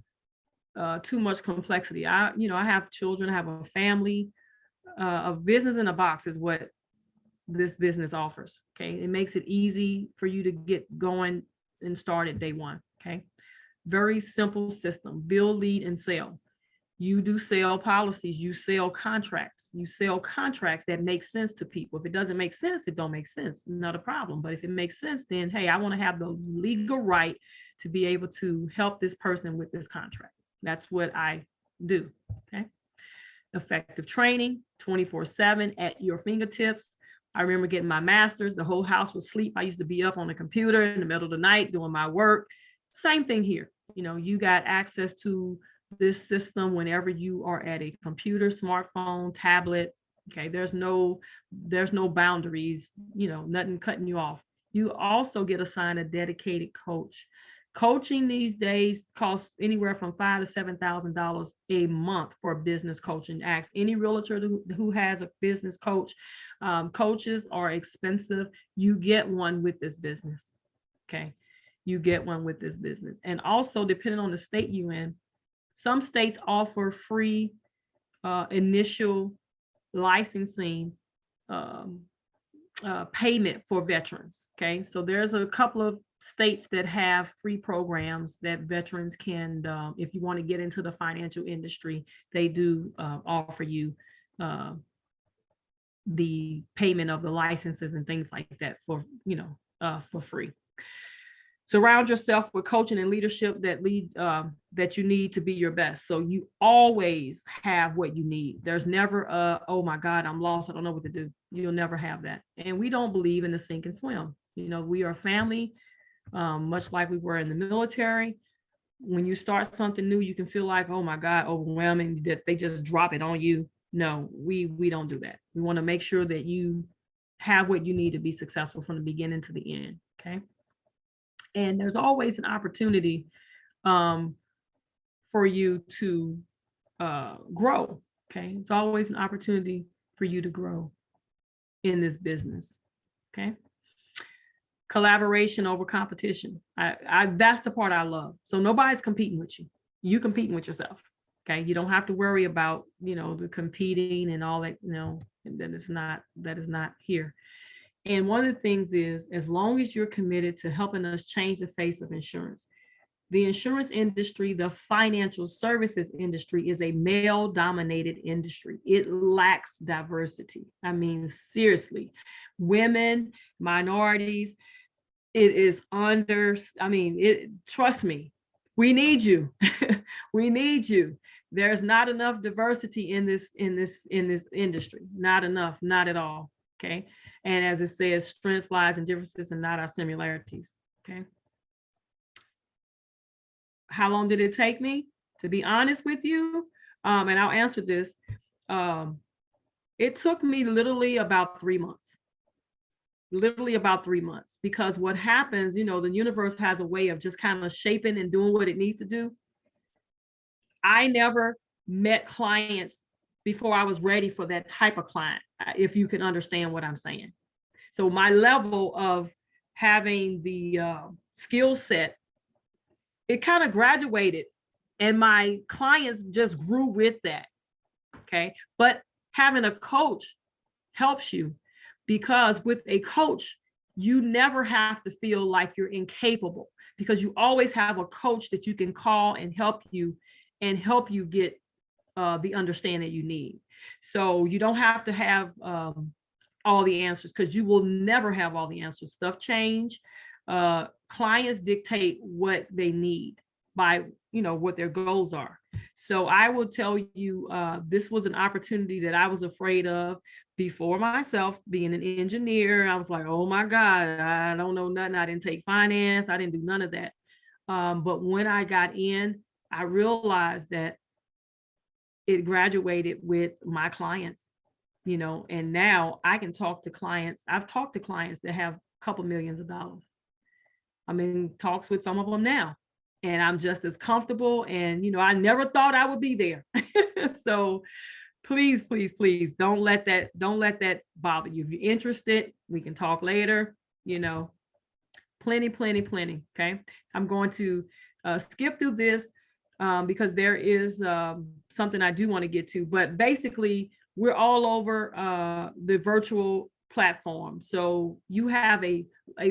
too much complexity. I have children, I have a family. A business in a box is what this business offers. Okay, it makes it easy for you to get going and start at day one. Okay, very simple system: build, lead, and sell. You do sell policies, you sell contracts, that make sense to people. If it doesn't make sense, it don't make sense, not a problem. But if it makes sense, then hey, I want to have the legal right to be able to help this person with this contract. That's what I do. Okay, effective training 24/7 at your fingertips. I remember getting my master's, the whole house was asleep. I used to be up on the computer in the middle of the night doing my work. Same thing here. You got access to this system whenever you are at a computer, smartphone, tablet. Okay, there's no boundaries, nothing cutting you off. You also get assigned a dedicated coach. Coaching these days costs anywhere from $5,000 to $7,000 a month for business coaching. Ask any realtor who has a business coach. Coaches are expensive. You get one with this business. Okay, you get one with this business. And also, depending on the state you're in, some states offer free initial licensing payment for veterans. Okay, so there's a couple of states that have free programs that veterans can, if you want to get into the financial industry, they do offer you the payment of the licenses and things like that for free. Surround yourself with coaching and leadership that you need to be your best. So you always have what you need. There's never oh my God, I'm lost, I don't know what to do. You'll never have that. And we don't believe in the sink and swim. We are family, much like we were in the military. When you start something new, you can feel like, oh my God, overwhelming, that they just drop it on you. No, we don't do that. We want to make sure that you have what you need to be successful from the beginning to the end. Okay. And there's always an opportunity for you to grow. Okay, it's always an opportunity for you to grow in this business. Okay, collaboration over competition. I that's the part I love. So nobody's competing with you. You competing with yourself. Okay, you don't have to worry about the competing and all that. And that is not here. And one of the things is, as long as you're committed to helping us change the face of insurance, the insurance industry, the financial services industry is a male-dominated industry. It lacks diversity. I mean, seriously, women, minorities, it is trust me, we need you. We need you. There's not enough diversity in this industry. Not enough, not at all. Okay. And as it says, strength lies in differences and not our similarities. Okay. How long did it take me? To be honest with you, and I'll answer this. It took me literally about 3 months. Literally about 3 months, because what happens, the universe has a way of just kind of shaping and doing what it needs to do. I never met clients before I was ready for that type of client, if you can understand what I'm saying. So my level of having the skill set, it kind of graduated, and my clients just grew with that. Okay. But having a coach helps you, because with a coach, you never have to feel like you're incapable, because you always have a coach that you can call and help you get the understanding you need. So you don't have to have all the answers, because you will never have all the answers. Stuff change. Clients dictate what they need by what their goals are. So I will tell you, this was an opportunity that I was afraid of, before myself being an engineer, I was like, oh my God, I don't know nothing. I didn't take finance. I didn't do none of that. But when I got in, I realized that it graduated with my clients, and now I can talk to clients. I've talked to clients that have a couple millions of dollars. I'm in talks with some of them now, and I'm just as comfortable. And, I never thought I would be there. So please, please, please don't let that bother you. If you're interested, we can talk later, plenty, plenty, plenty. Okay. I'm going to skip through this because there is something I do want to get to, but basically we're all over the virtual platform. So you have a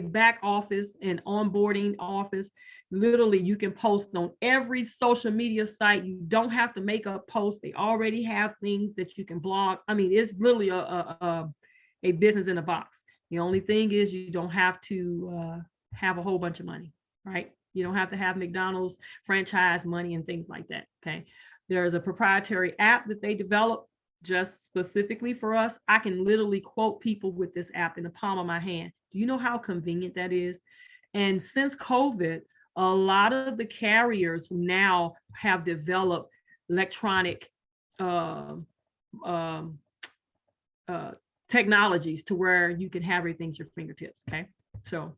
back office and onboarding office. Literally, you can post on every social media site. You don't have to make a post. They already have things that you can blog. I mean, it's literally a business in a box. The only thing is you don't have to have a whole bunch of money, right? You don't have to have McDonald's franchise money and things like that. Okay. There's a proprietary app that they developed just specifically for us. I can literally quote people with this app in the palm of my hand. Do you know how convenient that is? And since COVID, a lot of the carriers now have developed electronic technologies to where you can have everything at your fingertips. Okay. So,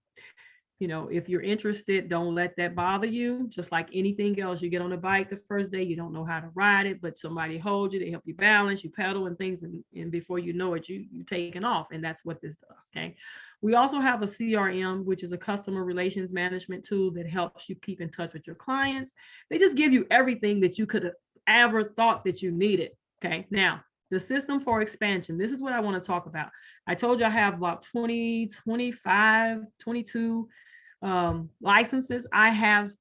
if you're interested, don't let that bother you. Just like anything else, you get on a bike the first day, you don't know how to ride it, but somebody holds you, they help you balance, you pedal and things, and before you know it, you taking off. And that's what this does. Okay. We also have a CRM, which is a customer relations management tool that helps you keep in touch with your clients. They just give you everything that you could have ever thought that you needed. Okay. Now, the system for expansion. This is what I want to talk about. I told you I have about 20, 25, 22 licenses. I have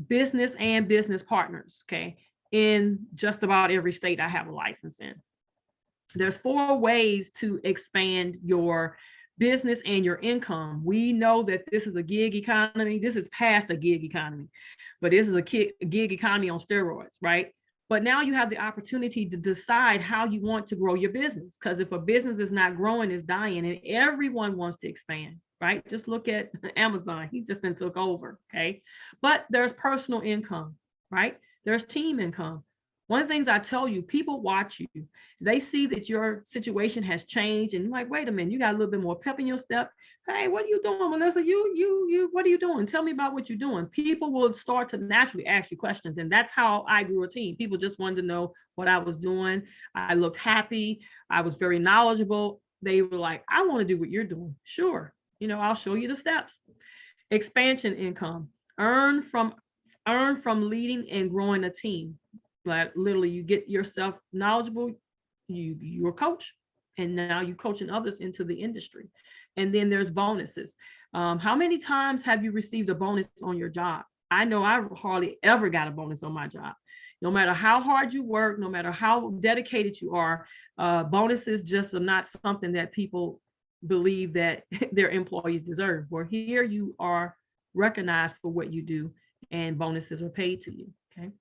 business and business partners. Okay. In just about every state I have a license in. There's 4 ways to expand your business and your income. We know that this is a gig economy. This is past a gig economy, but this is a gig economy on steroids, right? But now you have the opportunity to decide how you want to grow your business. Because if a business is not growing, it's dying, and everyone wants to expand, right? Just look at Amazon. He just then took over. Okay. But there's personal income, right? There's team income. One of the things I tell you, people watch you. They see that your situation has changed, and like, wait a minute, you got a little bit more pep in your step. Hey, what are you doing, Melissa? You, what are you doing? Tell me about what you're doing. People will start to naturally ask you questions, and that's how I grew a team. People just wanted to know what I was doing. I looked happy. I was very knowledgeable. They were like, I want to do what you're doing. Sure, I'll show you the steps. Expansion income. Earn from leading and growing a team. Like literally, you get yourself knowledgeable, you're a coach, and now you're coaching others into the industry. And then there's bonuses. How many times have you received a bonus on your job? I know I hardly ever got a bonus on my job. No matter how hard you work, no matter how dedicated you are, bonuses just are not something that people believe that their employees deserve. Where here you are recognized for what you do, and bonuses are paid to you. Okay.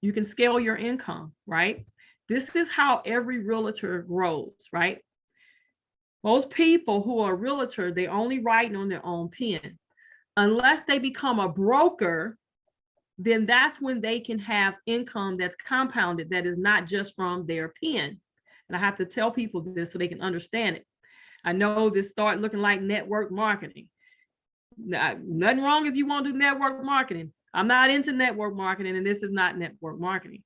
You can scale your income, right? This is how every realtor grows, right? Most people who are realtor, they only writing on their own pen. Unless they become a broker, then that's when they can have income that's compounded, that is not just from their pen. And I have to tell people this so they can understand it. I know this start looking like network marketing. Nothing wrong if you want to do network marketing. I'm not into network marketing, and this is not network marketing.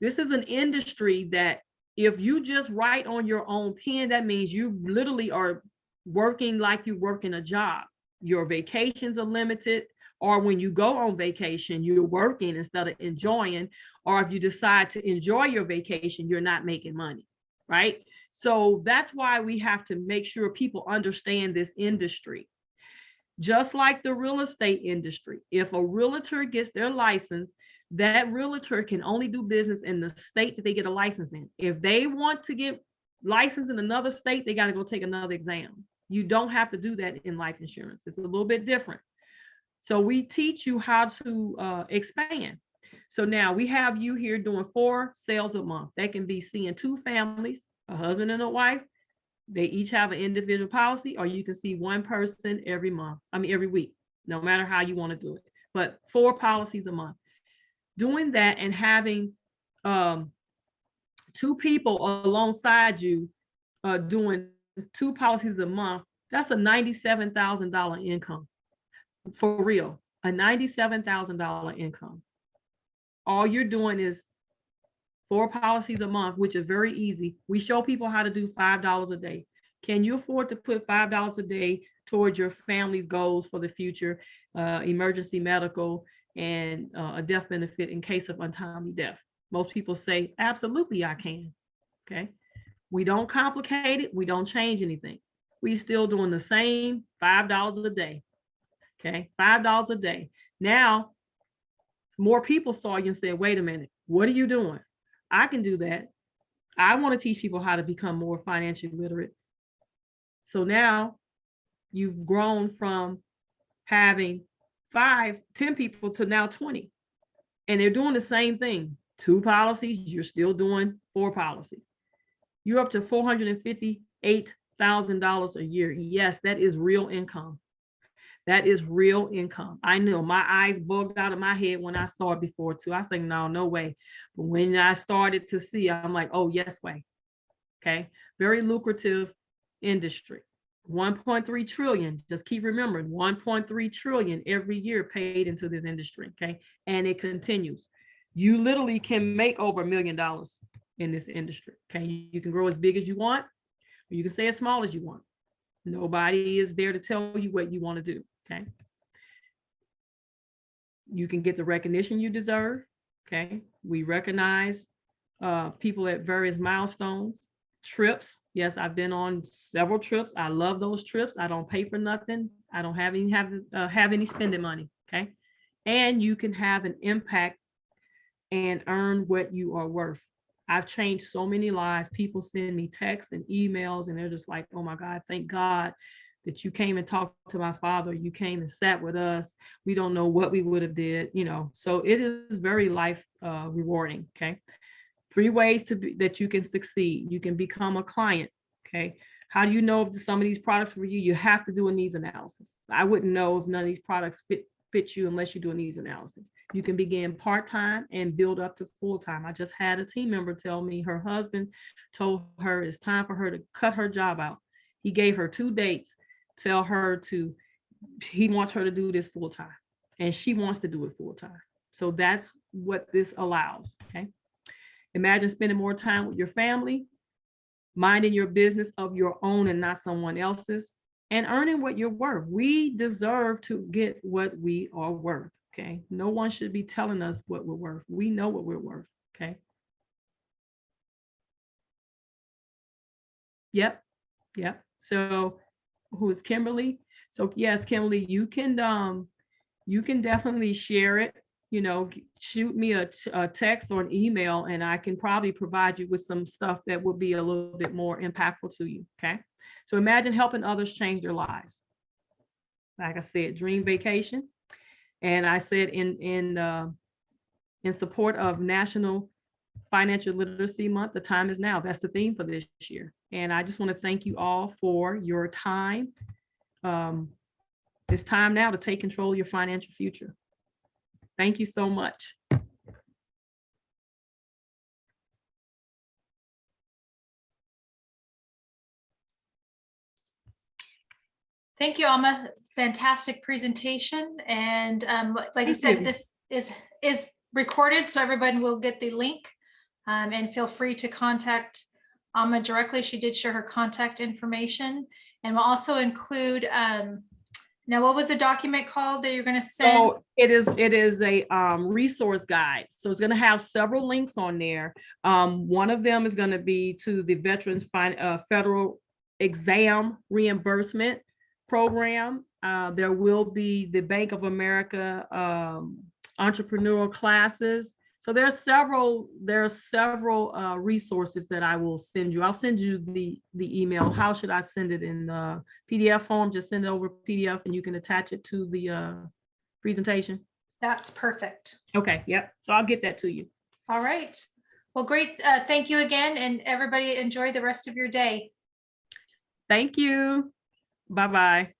This is an industry that if you just write on your own pen, that means you literally are working like you work in a job. Your vacations are limited, or when you go on vacation, you're working instead of enjoying, or if you decide to enjoy your vacation, you're not making money, right? So that's why we have to make sure people understand this industry. Just like the real estate industry, if a realtor gets their license, that realtor can only do business in the state that they get a license in. If they want to get licensed in another state, they got to go take another exam. You don't have to do that in life insurance. It's a little bit different. So we teach you how to expand. So now we have you here doing 4 sales a month. That can be seeing 2 families, a husband and a wife, they each have an individual policy, or you can see one person every month. I mean, every week, no matter how you want to do it, but 4 policies a month. Doing that and having 2 people alongside you doing 2 policies a month, that's a $97,000 income. For real, a $97,000 income. All you're doing is 4 policies a month, which is very easy. We show people how to do $5 a day. Can you afford to put $5 a day towards your family's goals for the future, emergency medical, and a death benefit in case of untimely death? Most people say, absolutely, I can. Okay. We don't complicate it. We don't change anything. We still doing the same $5 a day. Okay. $5 a day. Now, more people saw you and said, wait a minute, what are you doing? I can do that. I want to teach people how to become more financially literate. So now you've grown from having 5, 10 people to now 20. And they're doing the same thing. 2 policies, you're still doing 4 policies. You're up to $458,000 a year. Yes, that is real income. That is real income. I know my eyes bugged out of my head when I saw it before too. I was like, no way. But when I started to see, I'm like, oh, yes way. Okay. Very lucrative industry. 1.3 trillion. Just keep remembering 1.3 trillion every year paid into this industry. Okay. And it continues. You literally can make over $1 million in this industry. Okay. You can grow as big as you want, or you can stay as small as you want. Nobody is there to tell you what you want to do. Okay. You can get the recognition you deserve. Okay. We recognize people at various milestones, trips. Yes, I've been on several trips. I love those trips. I don't pay for nothing. I don't have any spending money. Okay. And you can have an impact and earn what you are worth. I've changed so many lives. People send me texts and emails, and they're just like, oh my God, thank God that you came and talked to my father. You came and sat with us. We don't know what we would have did, so it is very life rewarding. Okay. 3 ways that you can succeed. You can become a client. Okay. How do you know if some of these products for you? You have to do a needs analysis. I wouldn't know if none of these products fit you unless you do a needs analysis. You can begin part-time and build up to full-time. I just had a team member tell me her husband told her it's time for her to cut her job out. He gave her 2 dates, tell her he wants her to do this full-time, and she wants to do it full-time. So that's what this allows. Okay. Imagine spending more time with your family, minding your business of your own and not someone else's, and earning what you're worth. We deserve to get what we are worth. Okay. No one should be telling us what we're worth. We know what we're worth. Okay. Yep. So who is Kimberly? So yes, Kimberly, you can definitely share it. Shoot me a text or an email, and I can probably provide you with some stuff that will be a little bit more impactful to you. Okay. So imagine helping others change their lives. Like I said, dream vacation. And I said in support of National Financial Literacy Month, the time is now. That's the theme for this year. And I just want to thank you all for your time. It's time now to take control of your financial future. Thank you so much. Thank you, Alma. Fantastic presentation. And like you said, this is recorded, so everybody will get the link. And feel free to contact Alma directly. She did share her contact information. And we'll also include, now what was the document called that you're going to send? So it is a resource guide. So it's going to have several links on there. One of them is going to be to the Veterans Federal Exam Reimbursement Program. There will be the Bank of America entrepreneurial classes. So there are several resources that I will send you. I'll send you the email. How should I send it? In the PDF form? Just send it over PDF and you can attach it to the presentation. That's perfect. Okay. Yep. So I'll get that to you. All right. Well, great. Thank you again, and everybody enjoy the rest of your day. Thank you. Bye-bye.